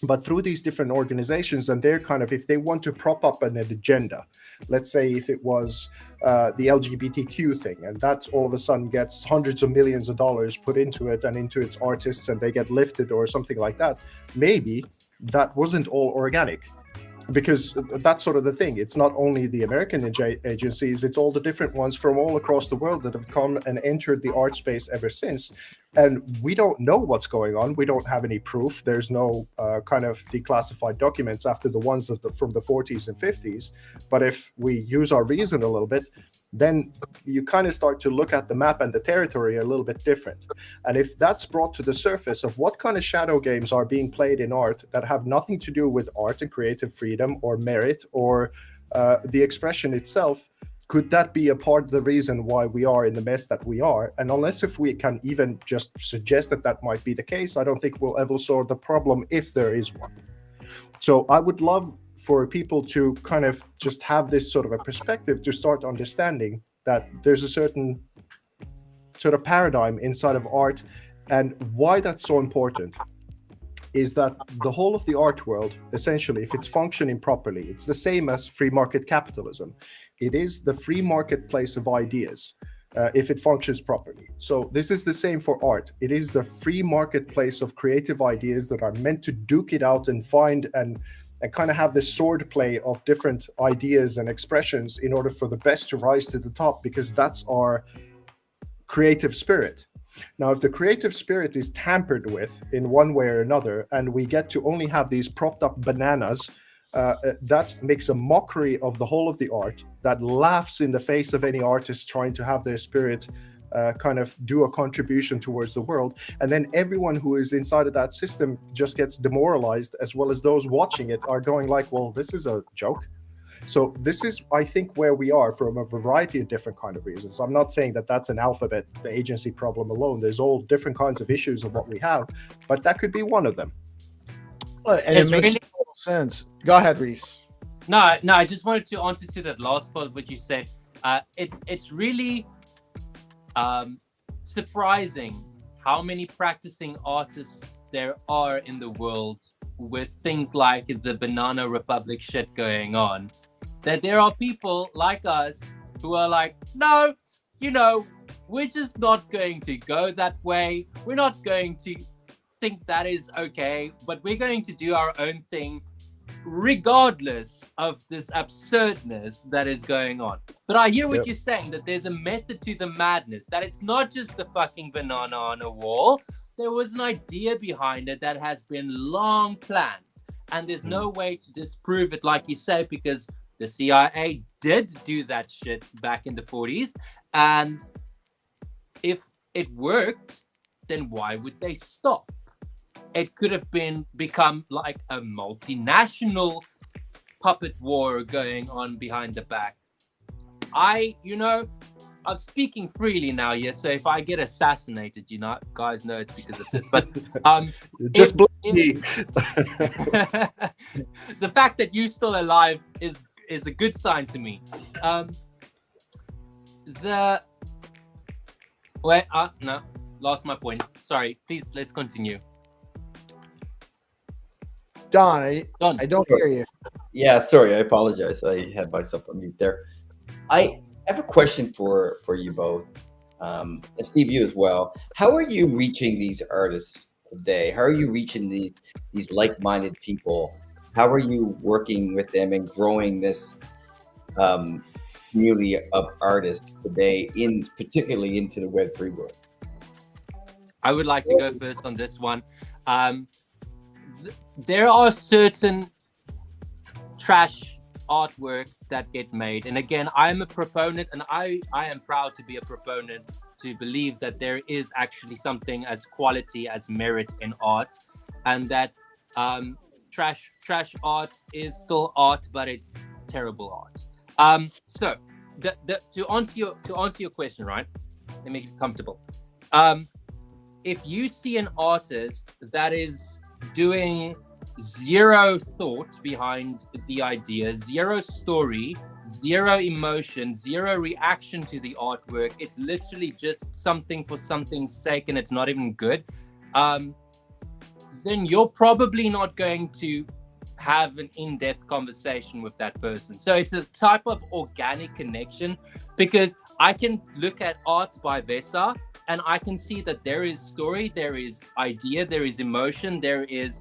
But through these different organizations, and they're kind of, if they want to prop up an agenda, let's say if it was the LGBTQ thing, and that all of a sudden gets hundreds of millions of dollars put into it and into its artists, and they get lifted or something like that, maybe that wasn't all organic. Because that's sort of the thing. It's not only the American agencies, it's all the different ones from all across the world that have come and entered the art space ever since. And we don't know what's going on. We don't have any proof. There's no kind of declassified documents after the ones from the 40s and 50s. But if we use our reason a little bit, then you kind of start to look at the map and the territory a little bit different. And if that's brought to the surface of what kind of shadow games are being played in art that have nothing to do with art and creative freedom or merit or the expression itself, could that be a part of the reason why we are in the mess that we are? And unless if we can even just suggest that might be the case, I don't think we'll ever solve the problem if there is one. So I would love for people to kind of just have this sort of a perspective to start understanding that there's a certain sort of paradigm inside of art, and why that's so important is that the whole of the art world, essentially, if it's functioning properly, it's the same as free market capitalism. It is the free marketplace of ideas if it functions properly. So this is the same for art. It is the free marketplace of creative ideas that are meant to duke it out and find and kind of have this sword play of different ideas and expressions in order for the best to rise to the top, because that's our creative spirit. Now, if the creative spirit is tampered with in one way or another, and we get to only have these propped up bananas, that makes a mockery of the whole of the art, that laughs in the face of any artist trying to have their spirit kind of do a contribution towards the world. And then everyone who is inside of that system just gets demoralized, as well as those watching it are going like, well, this is a joke. So this is, I think, where we are from a variety of different kind of reasons. I'm not saying that that's an alphabet agency problem alone. There's all different kinds of issues of what we have, but that could be one of them. And it makes total sense. Go ahead, Reece. No, I just wanted to answer to that last part of what you said. It's really surprising how many practicing artists there are in the world with things like the Banana Republic shit going on. That there are people like us who are like, no, we're just not going to go that way. We're not going to think that is okay, but we're going to do our own thing regardless of this absurdness that is going on. But I hear what you're saying, that there's a method to the madness, that it's not just the fucking banana on a wall. There was an idea behind it that has been long planned, and there's no way to disprove it, like you say, because the CIA did do that shit back in the 40s, and if it worked, then why would they stop? It could have become like a multinational puppet war going on behind the back. I'm speaking freely now, yes. So if I get assassinated, guys know it's because of this. But just blame me. The fact that you're still alive is a good sign to me. No, lost my point. Sorry. Please, let's continue. Don, I don't hear you. Yeah, sorry, I apologize. I had myself on mute there. I have a question for you both, and Steve, you as well. How are you reaching these artists today? How are you reaching these like-minded people? How are you working with them and growing this community of artists today, particularly into the Web3 world? I would like to go first on this one. There are certain trash artworks that get made, and again, I'm a proponent, and I am proud to be a proponent to believe that there is actually something as quality as merit in art, and that trash art is still art, but it's terrible art. So to answer your question, right? Let me make it comfortable. If you see an artist that is doing zero thought behind the idea, zero story, zero emotion, zero reaction to the artwork, it's literally just something for something's sake and it's not even good, then you're probably not going to have an in-depth conversation with that person. So it's a type of organic connection, because I can look at art by VESA and I can see that there is story, there is idea, there is emotion, there's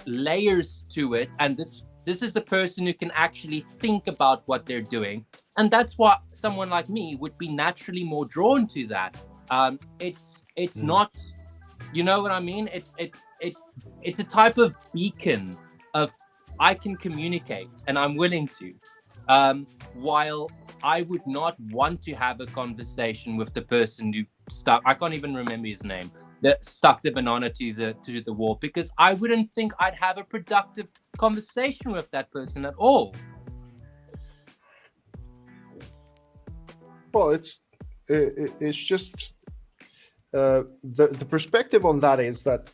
layers to it, and this is the person who can actually think about what they're doing, and that's why someone like me would be naturally more drawn to that. It's not, you know what I mean? It's a type of beacon of I can communicate and I'm willing to, while I would not want to have a conversation with the person who I can't even remember his name, that stuck the banana to the wall, because I wouldn't think I'd have a productive conversation with that person at all. Well, it's just the perspective on that is that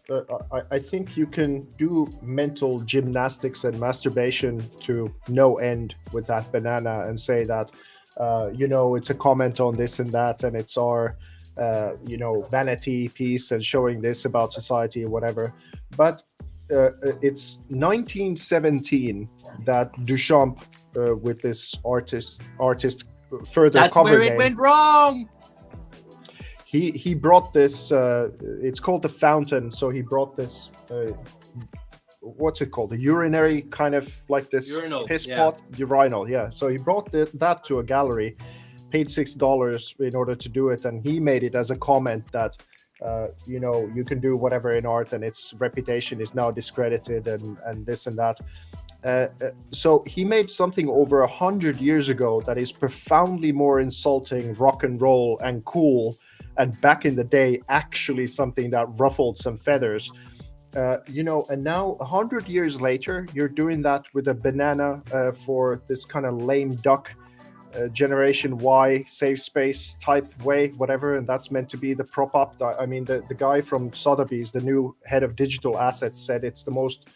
I think you can do mental gymnastics and masturbation to no end with that banana and say that it's a comment on this and that, and it's our vanity piece and showing this about society or whatever. But it's 1917 that Duchamp, with this artist further that's cover where it name, went wrong. He brought this. It's called the fountain. So he brought this. What's it called? A urinary kind of like this Urinal, piss yeah. pot, urinal. Yeah. So he brought that to a gallery, paid $6 in order to do it, and he made it as a comment that you can do whatever in art, and its reputation is now discredited, and this and that. So he made something over 100 years ago that is profoundly more insulting, rock and roll, and cool, and back in the day actually something that ruffled some feathers. And now 100 years later, you're doing that with a banana for this kind of lame duck Generation Y safe space type way, whatever, and that's meant to be the prop up. I mean, the guy from Sotheby's, the new head of digital assets, said it's the most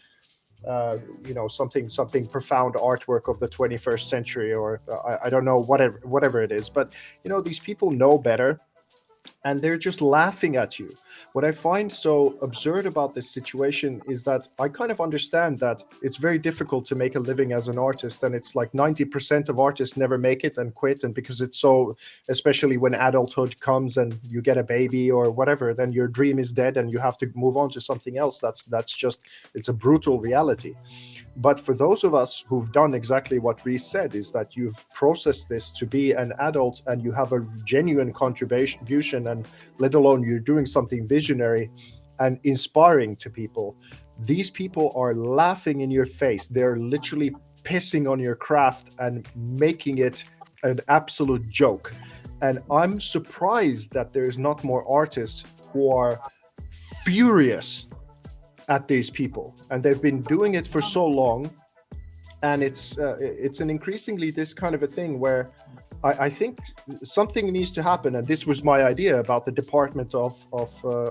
something profound artwork of the 21st century, or I don't know, whatever it is. But these people know better, and they're just laughing at you. What I find so absurd about this situation is that I kind of understand that it's very difficult to make a living as an artist, and it's like 90% of artists never make it and quit, and because it's so, especially when adulthood comes and you get a baby or whatever, then your dream is dead and you have to move on to something else. That's just, it's a brutal reality. But for those of us who've done exactly what Reece said, is that you've processed this to be an adult and you have a genuine contribution, and let alone you're doing something visionary and inspiring to people. These people are laughing in your face. They're literally pissing on your craft and making it an absolute joke. And I'm surprised that there's not more artists who are furious at these people, and they've been doing it for so long. And it's an increasingly this kind of a thing where I think something needs to happen. And this was my idea about the Department of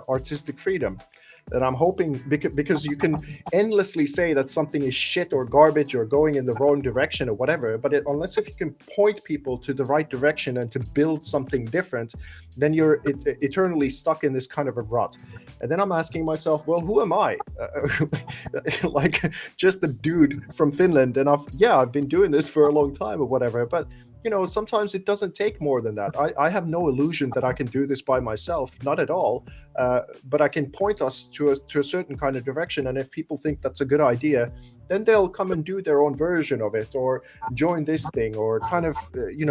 Artistic Freedom, that I'm hoping, because you can endlessly say that something is shit or garbage or going in the wrong direction or whatever, but unless if you can point people to the right direction and to build something different, then you're eternally stuck in this kind of a rut. And then I'm asking myself, well, who am I? Like just the dude from Finland, and I've been doing this for a long time or whatever, but sometimes it doesn't take more than that. I have no illusion that I can do this by myself, not at all. But I can point us to a certain kind of direction, and if people think that's a good idea, then they'll come and do their own version of it, or join this thing, or kind of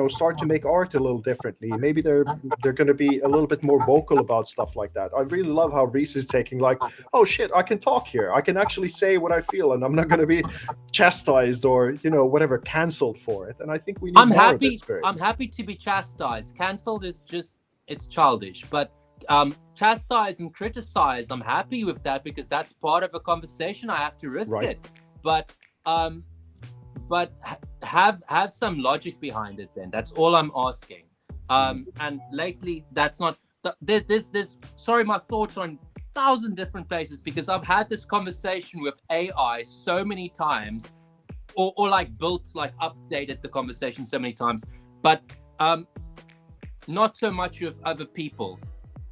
start to make art a little differently. Maybe they're going to be a little bit more vocal about stuff like that. I really love how Reece is taking like, oh shit, I can talk here. I can actually say what I feel, and I'm not going to be chastised or whatever, cancelled for it. And I think we need more of this spirit. I'm happy to be chastised. Cancelled is just, it's childish, but chastise and criticize, I'm happy with that, because that's part of a conversation. I have to risk it. But have some logic behind it. Then that's all I'm asking. And lately, that's not. There's sorry, my thoughts are in 1,000 different places, because I've had this conversation with AI so many times, or updated the conversation so many times, but not so much with other people.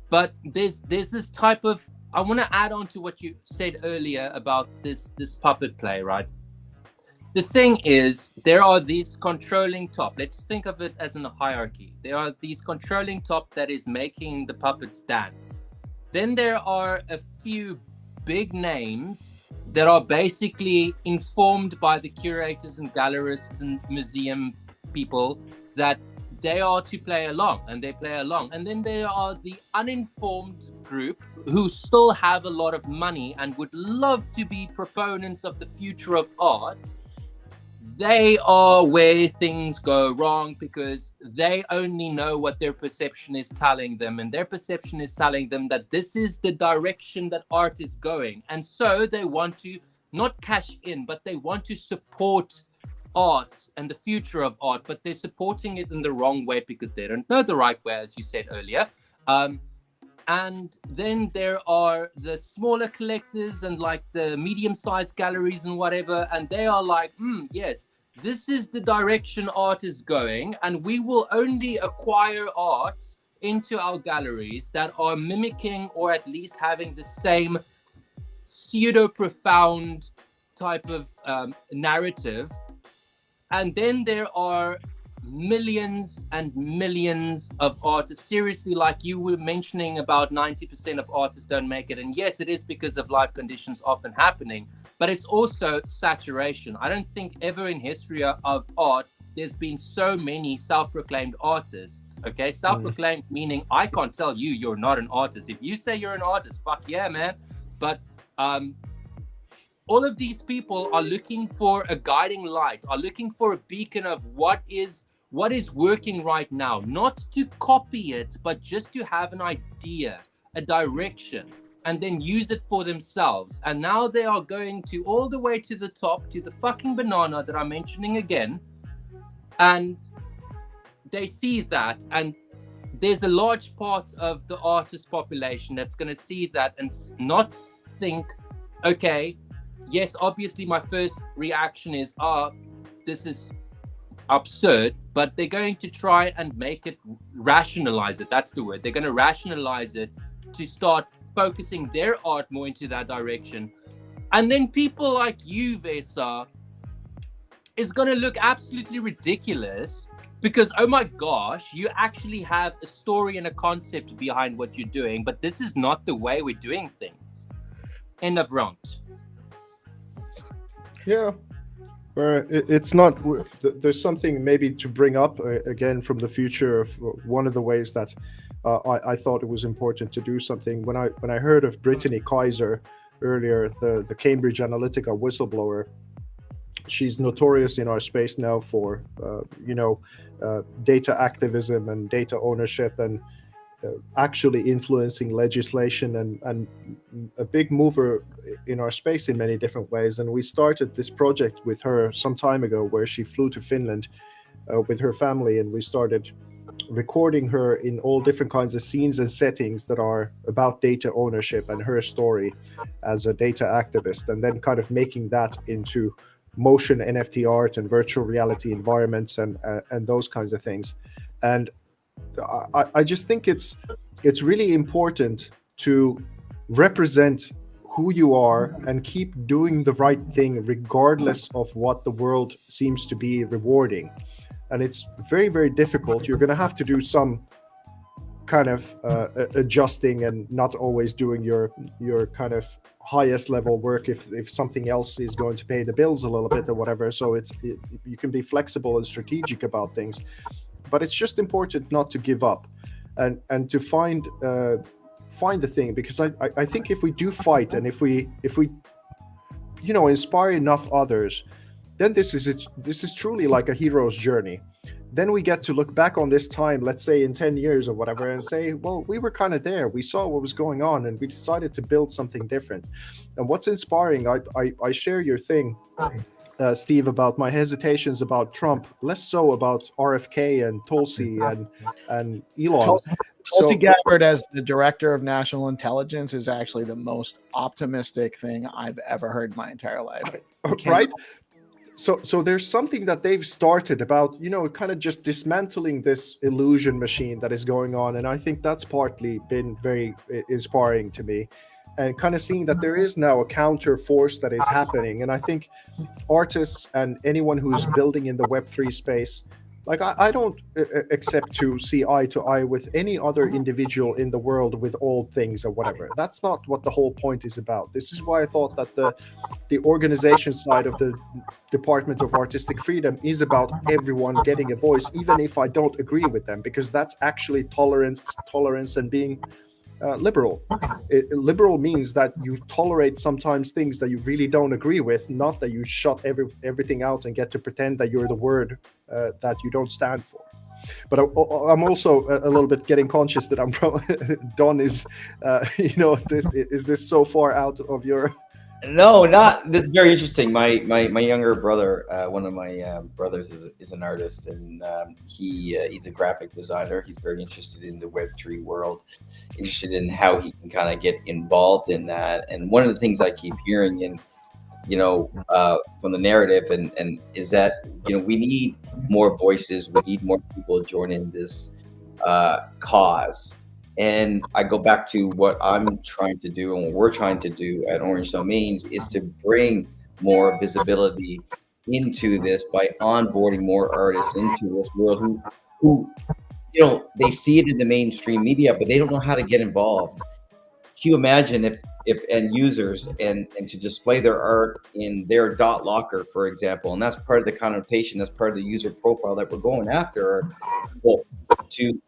But there's this type of, I want to add on to what you said earlier about this puppet play, right? The thing is, there are these controlling top. Let's think of it as in a hierarchy. There are these controlling top that is making the puppets dance. Then there are a few big names that are basically informed by the curators and gallerists and museum people that they are to play along, and they play along. And then there are the uninformed group who still have a lot of money and would love to be proponents of the future of art. They are where things go wrong, because they only know what their perception is telling them, and their perception is telling them that this is the direction that art is going. And so they want to not cash in, but they want to support art and the future of art, but they're supporting it in the wrong way because they don't know the right way, as you said earlier. And then there are the smaller collectors and like the medium-sized galleries and whatever, and they are like, yes, this is the direction art is going, and we will only acquire art into our galleries that are mimicking or at least having the same pseudo-profound type of narrative. And then there are millions and millions of artists. Seriously, like you were mentioning, about 90% of artists don't make it. And yes, it is because of life conditions often happening, but it's also saturation. I don't think ever in history of art there's been so many self-proclaimed artists. Okay, self-proclaimed meaning I can't tell you you're not an artist. If you say you're an artist, fuck yeah, man. But all of these people are looking for a guiding light, are looking for a beacon of what is working right now, not to copy it, but just to have an idea, a direction. and then use it for themselves. And now they are going to all the way to the top, to the fucking banana that I'm mentioning again. And they see that, and there's a large part of the artist population that's going to see that and not think, okay, yes, obviously my first reaction is, this is absurd, but they're going to try and make it, rationalize it. That's the word. They're going to rationalize it to start focusing their art more into that direction. And then people like you, VESA, is going to look absolutely ridiculous because, oh my gosh, you actually have a story and a concept behind what you're doing, but this is not the way we're doing things. End of round. Yeah. It's not. There's something maybe to bring up again from the future of one of the ways that I thought it was important to do something. When I heard of Brittany Kaiser earlier, the Cambridge Analytica whistleblower, she's notorious in our space now for data activism and data ownership and actually influencing legislation and a big mover in our space in many different ways. And we started this project with her some time ago where she flew to Finland with her family, and we started recording her in all different kinds of scenes and settings that are about data ownership and her story as a data activist, and then kind of making that into motion NFT art and virtual reality environments and those kinds of things. And I just think it's really important to represent who you are and keep doing the right thing regardless of what the world seems to be rewarding. And it's very, very difficult. You're going to have to do some kind of adjusting and not always doing your kind of highest level work if something else is going to pay the bills a little bit or whatever. So you can be flexible and strategic about things. But it's just important not to give up and to find the thing, because I think if we do fight and if we inspire enough others, then this is truly like a hero's journey. Then we get to look back on this time, let's say in 10 years or whatever, and say, well, we were kind of there. We saw what was going on and we decided to build something different. And what's inspiring, I share your thing, Steve, about my hesitations about Trump, less so about RFK and Tulsi and Elon. Tulsi Gabbard as the director of national intelligence is actually the most optimistic thing I've ever heard in my entire life. Right? So there's something that they've started about, kind of just dismantling this illusion machine that is going on. And I think that's partly been very inspiring to me. And kind of seeing that there is now a counter force that is happening. And I think artists and anyone who's building in the Web3 space, like I don't accept to see eye to eye with any other individual in the world with old things or whatever. That's not what the whole point is about. This is why I thought that the organization side of the Department of Artistic Freedom is about everyone getting a voice, even if I don't agree with them, because that's actually tolerance and being liberal. Liberal means that you tolerate sometimes things that you really don't agree with, not that you shut everything out and get to pretend that you're the word that you don't stand for. But I'm also a little bit getting conscious that I'm Don is, is this so far out of your? No, not. This is very interesting. My younger brother, one of my brothers, is an artist, and he's a graphic designer. He's very interested in the Web3 world, interested in how he can kind of get involved in that. And one of the things I keep hearing from the narrative and is that we need more voices, we need more people joining this cause. And I go back to what I'm trying to do and what we're trying to do at Orange Domains is to bring more visibility into this by onboarding more artists into this world who they see it in the mainstream media, but they don't know how to get involved. Can you imagine if end users and to display their art in their dot locker, for example, and that's part of the connotation, that's part of the user profile that we're going after, well, to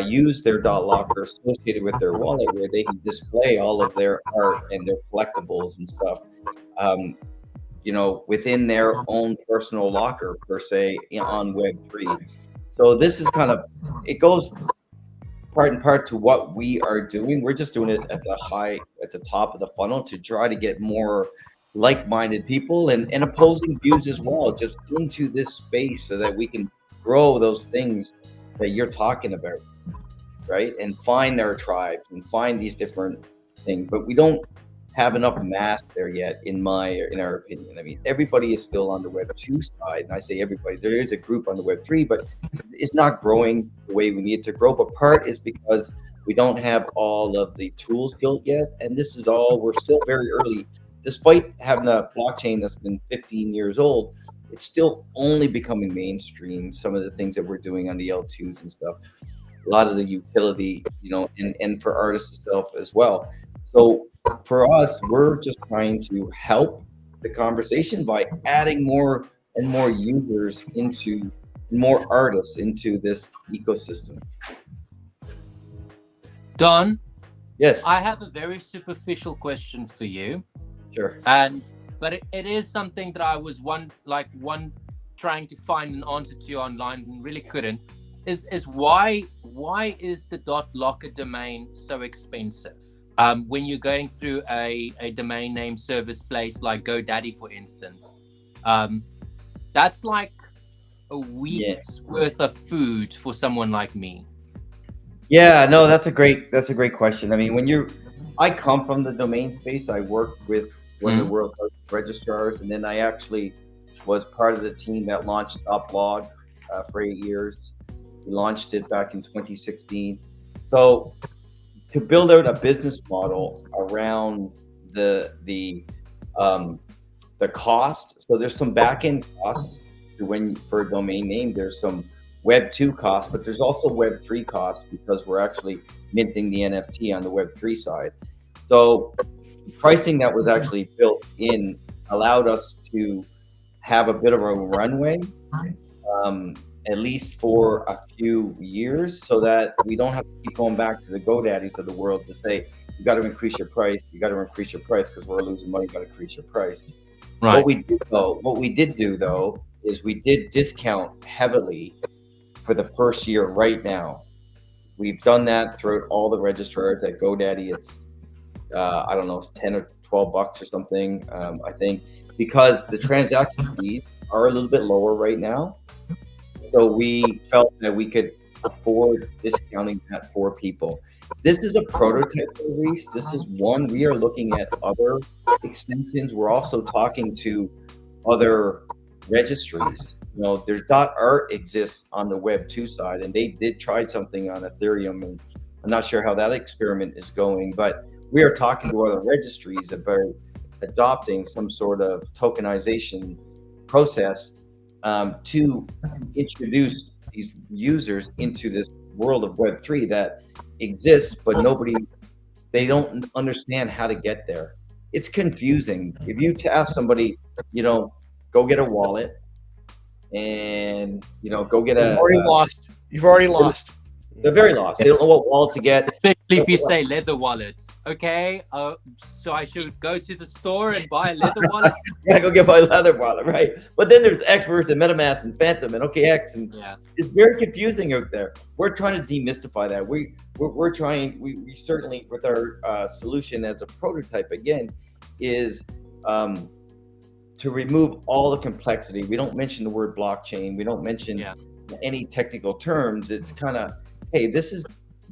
use their dot locker associated with their wallet where they can display all of their art and their collectibles and stuff, within their own personal locker per se on Web3. So this is kind of, it goes part and part to what we are doing. We're just doing it at the top of the funnel to try to get more like-minded people and opposing views as well, just into this space so that we can grow those things that you're talking about, right? And find our tribes and find these different things. But we don't have enough mass there yet, in our opinion. I mean, everybody is still on the Web 2 side, and I say everybody. There is a group on the Web 3, but it's not growing the way we need it to grow. But part is because we don't have all of the tools built yet, and this is all, we're still very early. Despite having a blockchain that's been 15 years old, it's still only becoming mainstream. Some of the things that we're doing on the L2s and stuff, a lot of the utility, you know, and for artists itself as well. So for us, we're just trying to help the conversation by adding more and more users into, more artists into this ecosystem. Don, Yes. I have a very superficial question for you. Sure. But it is something that I was trying to find an answer to online and really couldn't. Is why is the .locker domain so expensive? When you're going through a domain name service place like GoDaddy, for instance, that's like a week's worth of food for someone like me. Yeah, no, that's a great question. I mean, I come from the domain space. I worked with one of the world's largest registrars, and then I actually was part of the team that launched .blog for 8 years. We launched it back in 2016. So to build out a business model around the cost, so there's some back-end costs for a domain name. There's some Web 2 costs, but there's also Web 3 costs because we're actually minting the NFT on the Web 3 side. So the pricing that was actually built in allowed us to have a bit of a runway, at least for a few years, so that we don't have to keep going back to the GoDaddies of the world to say, you got to increase your price, because we're losing money, you got to increase your price. Right. What we did do though, is we did discount heavily for the first year right now. We've done that throughout all the registrars at GoDaddy. It's, I don't know, 10 or 12 bucks or something, I think, because the transaction fees are a little bit lower right now. So we felt that we could afford discounting that for people. This is a prototype release. This is one. We are looking at other extensions. We're also talking to other registries. You know, there's .art exists on the Web 2 side, and they did try something on Ethereum, and I'm not sure how that experiment is going, but we are talking to other registries about adopting some sort of tokenization process to introduce these users into this world of Web 3 that exists, but they don't understand how to get there. It's confusing. If you ask somebody, you know, go get a wallet and, you know, go get You've already lost. They're very lost. They don't know what wallet to get. Especially if you say leather wallet. Okay, so I should go to the store and buy a leather wallet? Yeah, go get my leather wallet, right? But then there's experts and MetaMask and Phantom and OKX, and it's very confusing out there. We're trying to demystify that. We're trying. We certainly, with our solution as a prototype again, is to remove all the complexity. We don't mention the word blockchain. We don't mention any technical terms. It's kind of, hey, this is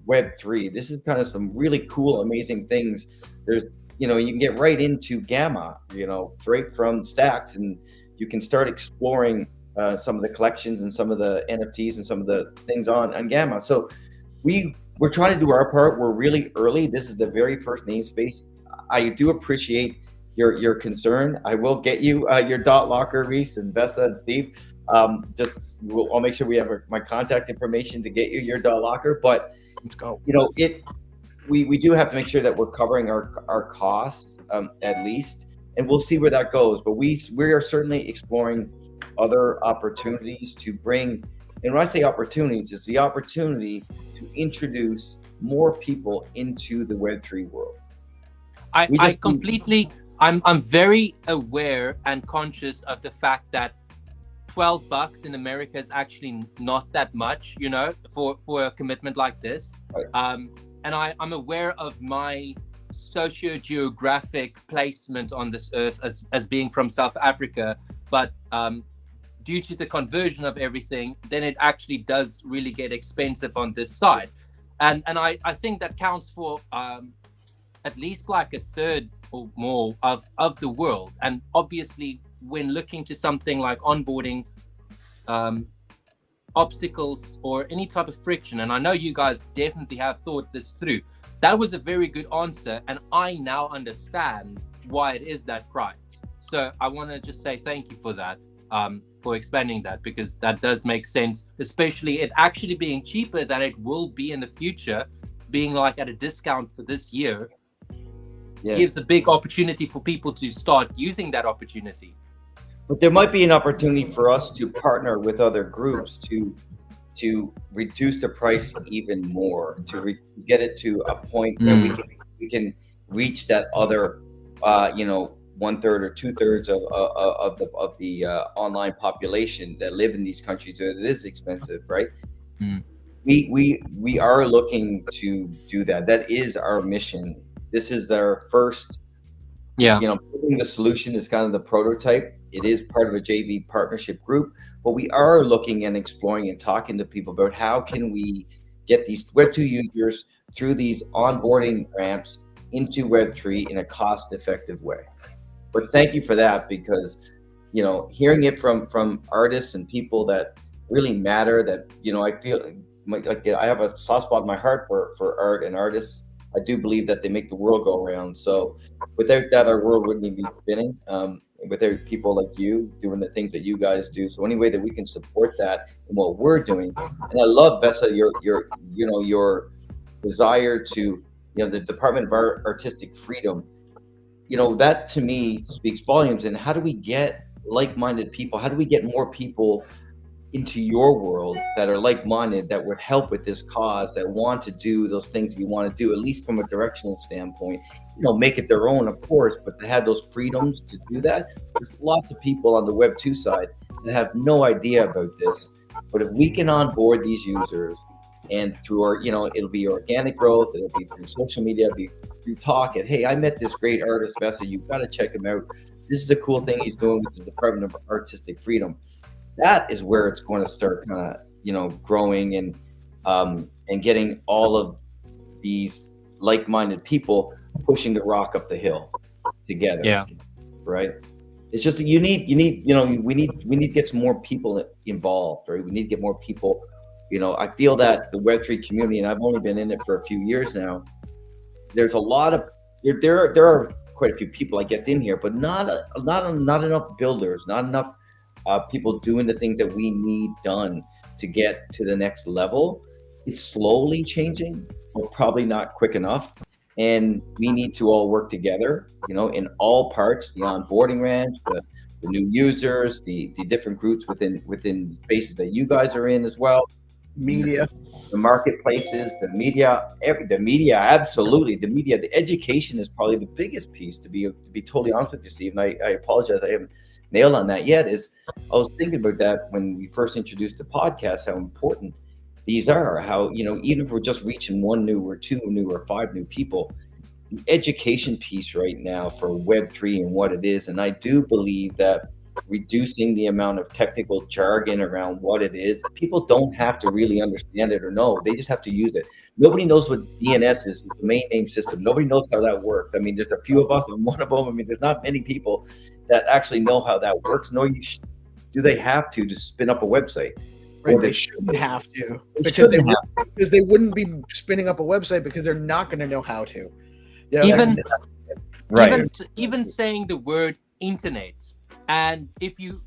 Web 3. This is kind of some really cool, amazing things. There's, you know, you can get right into Gamma, you know, straight from Stacks, and you can start exploring some of the collections and some of the NFTs and some of the things on Gamma. So we're trying to do our part. We're really early. This is the very first namespace. I do appreciate your concern. I will get you your .locker, Reece and VESA and Steve. I'll make sure we have my contact information to get you your .locker. But let's go. You know, we do have to make sure that we're covering our costs at least, and we'll see where that goes. But we are certainly exploring other opportunities to bring. And when I say opportunities, it's the opportunity to introduce more people into the Web3 world. I'm very aware and conscious of the fact that $12 in America is actually not that much, you know, for a commitment like this. Right. And I'm aware of my socio-geographic placement on this earth as being from South Africa, but due to the conversion of everything, then it actually does really get expensive on this side. And I think that counts for at least like a third or more of the world. And obviously, when looking to something like onboarding, obstacles or any type of friction, and I know you guys definitely have thought this through, that was a very good answer, and I now understand why it is that price. So I want to just say thank you for that, for explaining that, because that does make sense, especially it actually being cheaper than it will be in the future, being like at a discount for this year. Yeah. Gives a big opportunity for people to start using that opportunity. But there might be an opportunity for us to partner with other groups to reduce the price even more, to get it to a point that we can reach that other, 1/3 or 2/3 of the online population that live in these countries. It is expensive, right? We are looking to do that. That is our mission. This is our first. Building the solution is kind of the prototype. It is part of a JV partnership group, but we are looking and exploring and talking to people about how can we get these Web2 users through these onboarding ramps into Web3 in a cost-effective way. But thank you for that, because, hearing it from artists and people that really matter, that, I feel like I have a soft spot in my heart for art and artists. I do believe that they make the world go around. So without that, our world wouldn't be spinning. Without people like you doing the things that you guys do. So any way that we can support that and what we're doing. And I love, VESA, your desire to, the Department of Artistic Freedom, that to me speaks volumes. And how do we get like-minded people? How do we get more people into your world that are like-minded, that would help with this cause, that want to do those things you want to do, at least from a directional standpoint, make it their own, of course, but to have those freedoms to do that. There's lots of people on the Web2 side that have no idea about this, but if we can onboard these users, and through our, it'll be organic growth, it'll be through social media, it'll be through talk, and hey, I met this great artist, VESA, you've got to check him out. This is a cool thing he's doing with the Department of Artistic Freedom. That is where it's going to start kind of, growing and getting all of these like-minded people pushing the rock up the hill together. Yeah. Right. It's just that we need to get some more people involved, right? We need to get more people, I feel that the Web3 community, and I've only been in it for a few years now, there's a lot of, there are quite a few people, I guess, in here, but not enough builders, not enough people doing the things that we need done to get to the next level. It's slowly changing, but probably not quick enough. And we need to all work together, in all parts, the onboarding ramps, the new users, the different groups within the spaces that you guys are in as well. Media. The marketplaces, the media, absolutely. The media, the education is probably the biggest piece, to be totally honest with you, Steve. And I apologize, I haven't nailed on that yet. I was thinking about that when we first introduced the podcast, how important these are, how, even if we're just reaching one new or two new or five new people, the education piece right now for Web3 and what it is. And I do believe that reducing the amount of technical jargon around what it is, people don't have to really understand it or know, they just have to use it. Nobody knows what DNS is, the domain name system. Nobody knows how that works. I mean, there's a few of us, I'm one of them. I mean, there's not many people that actually know how that works, nor do they have to spin up a website. Right, they shouldn't have to, because they wouldn't be spinning up a website, because they're not going to know how to. Even saying the word internet, and if you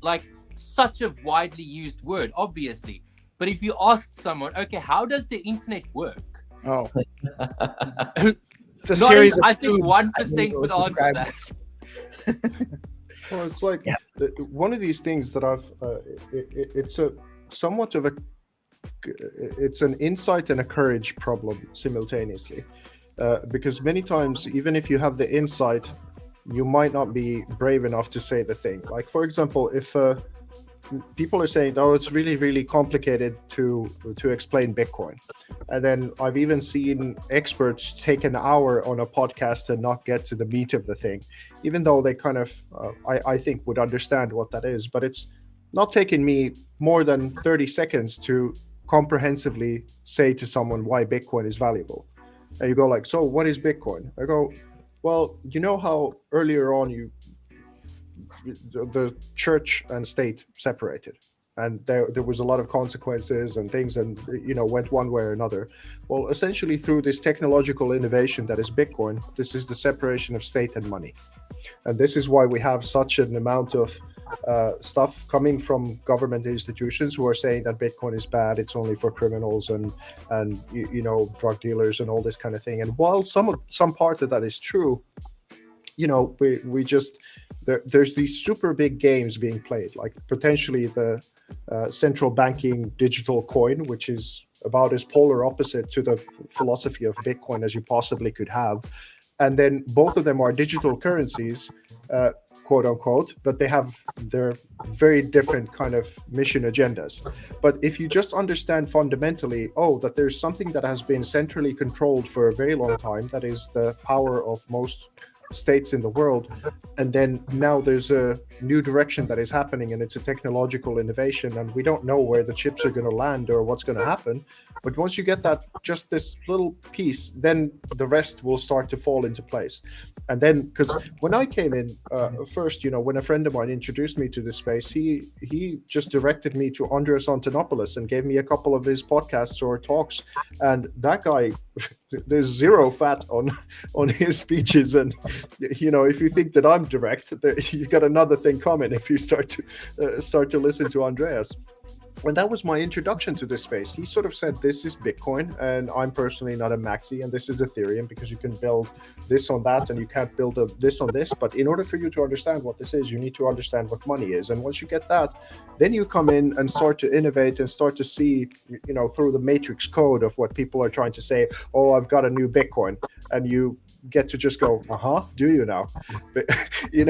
such a widely used word, obviously, but if you ask someone, okay, how does the internet work? Oh, it's a series. I think 1% would answer that. Well, it's like one of these things that it's a somewhat of it's an insight and a courage problem simultaneously, because many times, even if you have the insight, you might not be brave enough to say the thing. Like, for example, if people are saying, oh, it's really, really complicated to explain Bitcoin. And then I've even seen experts take an hour on a podcast and not get to the meat of the thing, even though they kind of, I think, would understand what that is. But it's not taken me more than 30 seconds to comprehensively say to someone why Bitcoin is valuable. And you go like, so what is Bitcoin? I go, well, you know how earlier on the church and state separated, and there was a lot of consequences and things, and went one way or another. Well, essentially through this technological innovation that is Bitcoin, this is the separation of state and money. And this is why we have such an amount of stuff coming from government institutions who are saying that Bitcoin is bad, it's only for criminals and drug dealers and all this kind of thing. And while some part of that is true, we just there's these super big games being played, like potentially the central banking digital coin, which is about as polar opposite to the philosophy of Bitcoin as you possibly could have. And then both of them are digital currencies, quote unquote, but they have their very different kind of mission agendas. But if you just understand fundamentally, that there's something that has been centrally controlled for a very long time, that is the power of most states in the world, and then now there's a new direction that is happening, and it's a technological innovation, and we don't know where the chips are going to land or what's going to happen. But once you get that, just this little piece, then the rest will start to fall into place. And then, because when I came in first, when a friend of mine introduced me to this space, he just directed me to Andreas Antonopoulos and gave me a couple of his podcasts or talks, and that guy, there's zero fat on his speeches. And if you think that I'm direct, you've got another thing coming if you start to listen to Andreas. And that was my introduction to this space. He sort of said, this is Bitcoin, and I'm personally not a maxi, and this is Ethereum, because you can build this on that and you can't build this on this. But in order for you to understand what this is, you need to understand what money is. And once you get that, then you come in and start to innovate and start to see, through the matrix code of what people are trying to say, oh, I've got a new Bitcoin. And you get to just go, do you now? But, you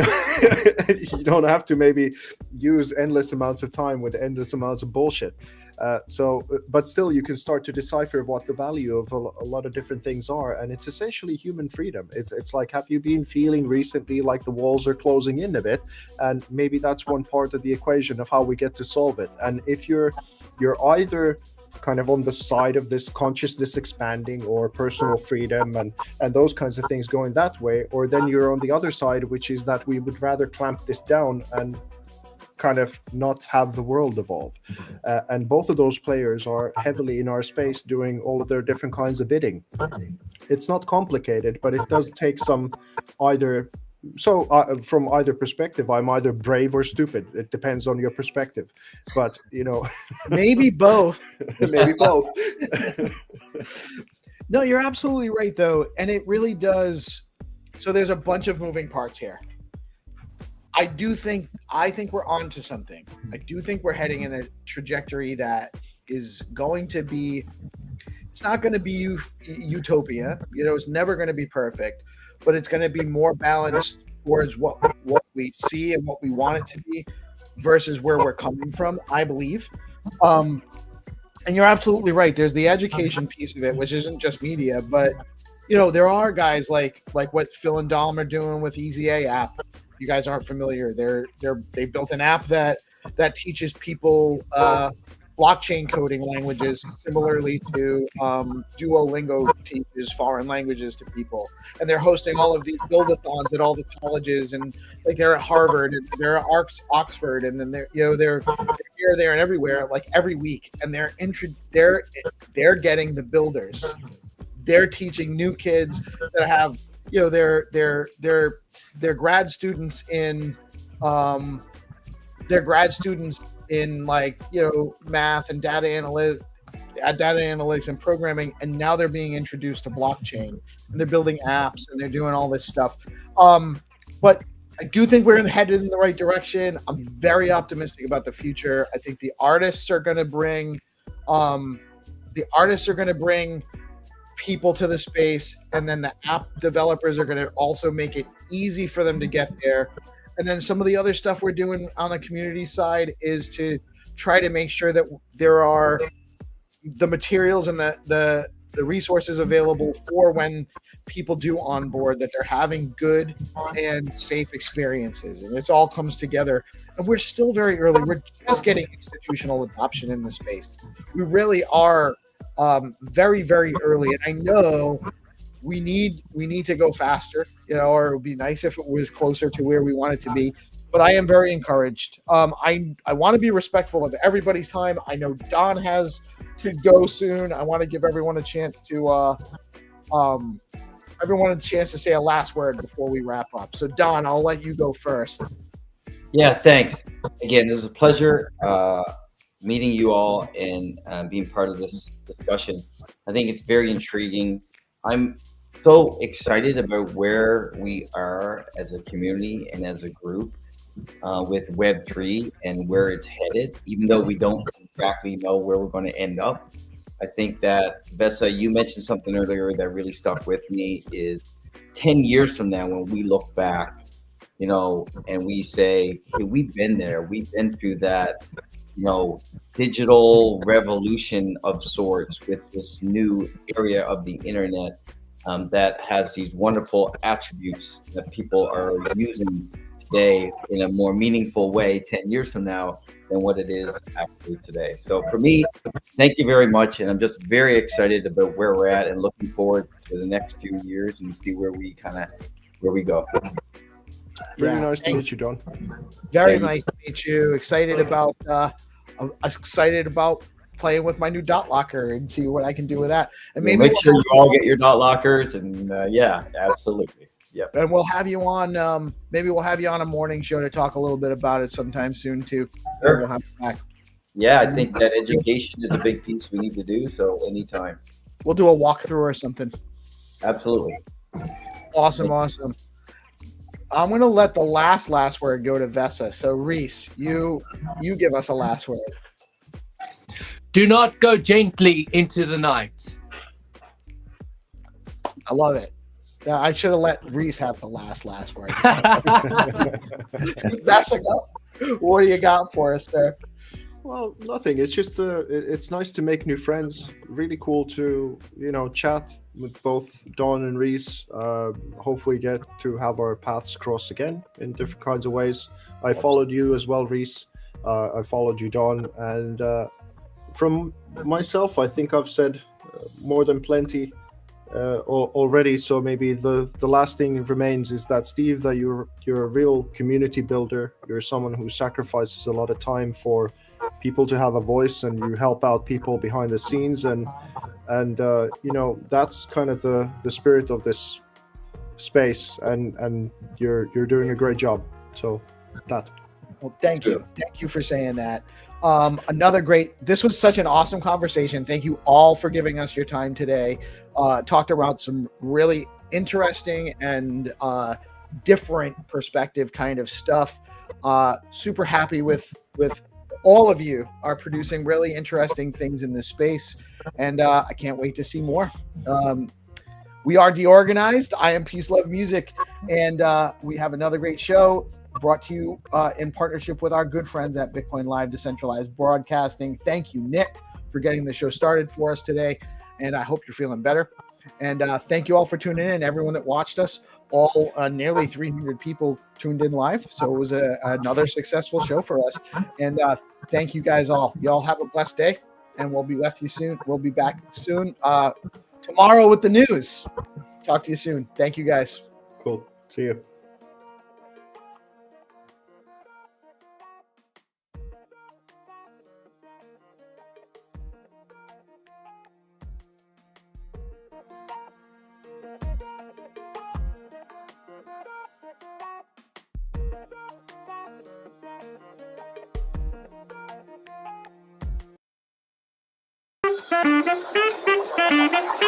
don't have to maybe use endless amounts of time with endless amounts of bullshit. But still, you can start to decipher what the value of a lot of different things are, and it's essentially human freedom. It's like, have you been feeling recently like the walls are closing in a bit? And maybe that's one part of the equation of how we get to solve it. And if you're either kind of on the side of this consciousness expanding or personal freedom and those kinds of things going that way, or then you're on the other side, which is that we would rather clamp this down and kind of not have the world evolve. And both of those players are heavily in our space doing all of their different kinds of bidding. It's not complicated, but it does take some from either perspective. I'm either brave or stupid. It depends on your perspective. But, maybe both. Maybe both. No, you're absolutely right, though. And it really does. So there's a bunch of moving parts here. I think we're on to something. I do think we're heading in a trajectory that is going to be, it's not going to be utopia. It's never going to be perfect, but it's going to be more balanced towards what we see and what we want it to be versus where we're coming from, I believe. And you're absolutely right. There's the education piece of it, which isn't just media, but there are guys like what Phil and Dom are doing with EZA app. You guys aren't familiar. They built an app that teaches people blockchain coding languages, similarly to Duolingo teaches foreign languages to people. And they're hosting all of these build-a-thons at all the colleges, and like they're at Harvard and they're at Oxford, and then they're here, there, and everywhere, like every week. And they're getting the builders. They're teaching new kids that have they're grad students in math and data analytics and programming, and now they're being introduced to blockchain, and they're building apps and they're doing all this stuff. But I do think we're headed in the right direction. I'm very optimistic about the future. I think the artists are going to bring people to the space, and then the app developers are going to also make it easy for them to get there. And then some of the other stuff we're doing on the community side is to try to make sure that there are the materials and the resources available for when people do onboard, that they're having good and safe experiences, and it all comes together. And we're still very early. We're just getting institutional adoption in the space. We really are very, very early, and I know we need to go faster, or it would be nice if it was closer to where we want it to be. But I am very encouraged. I want to be respectful of everybody's time. I know Don has to go soon. I want to give everyone a chance to say a last word before we wrap up. So Don, I'll let you go first. Yeah, thanks. Again, it was a pleasure meeting you all and being part of this discussion. I think it's very intriguing. I'm so excited about where we are as a community and as a group with Web3 and where it's headed, even though we don't exactly know where we're going to end up. I think that, VESA, you mentioned something earlier that really stuck with me, is 10 years from now when we look back, and we say, hey, we've been there. We've been through that, digital revolution of sorts with this new area of the internet that has these wonderful attributes that people are using today in a more meaningful way 10 years from now than what it is actually today. So for me, thank you very much. And I'm just very excited about where we're at and looking forward to the next few years and see where we go. Really nice to meet you, Don. Very nice to meet you. Excited about playing with my new dot locker and see what I can do with that. And maybe make sure you all get your dot lockers, and yeah, absolutely. Yep. And we'll have you on. Maybe we'll have you on a morning show to talk a little bit about it sometime soon too. Sure. We'll have you back. Yeah, I think that education is a big piece we need to do. So anytime. We'll do a walkthrough or something. Absolutely. Awesome. I'm gonna let the last word go to VESA. So Reece, you give us a last word. Do not go gently into the night. I love it. Yeah, I should have let Reece have the last word. VESA, what do you got for us, sir? Well, nothing. It's just it's nice to make new friends. Really cool to chat with both Don and Reece. Hopefully, get to have our paths cross again in different kinds of ways. I followed you as well, Reece. I followed you, Don, and from myself, I think I've said more than plenty already. So maybe the last thing remains is that, Steve, that you're a real community builder. You're someone who sacrifices a lot of time for people to have a voice, and you help out people behind the scenes, and that's kind of the spirit of this space, and you're doing a great job. So that. Well, thank you for saying that. This was such an awesome conversation. Thank you all for giving us your time today. Talked about some really interesting and different perspective kind of stuff. Super happy with all of you are producing really interesting things in this space, and I can't wait to see more. We are DeOrganized. I am PeaceLoveMusic, and we have another great show brought to you in partnership with our good friends at Bitcoin Live Decentralized Broadcasting. Thank you, Nick, for getting the show started for us today, and I hope you're feeling better. And thank you all for tuning in, everyone that watched us. All nearly 300 people tuned in live, so it was another successful show for us. And thank you guys all. Y'all have a blessed day, and we'll be with you soon. We'll be back soon tomorrow with the news. Talk to you soon. Thank you, guys. Cool. See you. Thank you.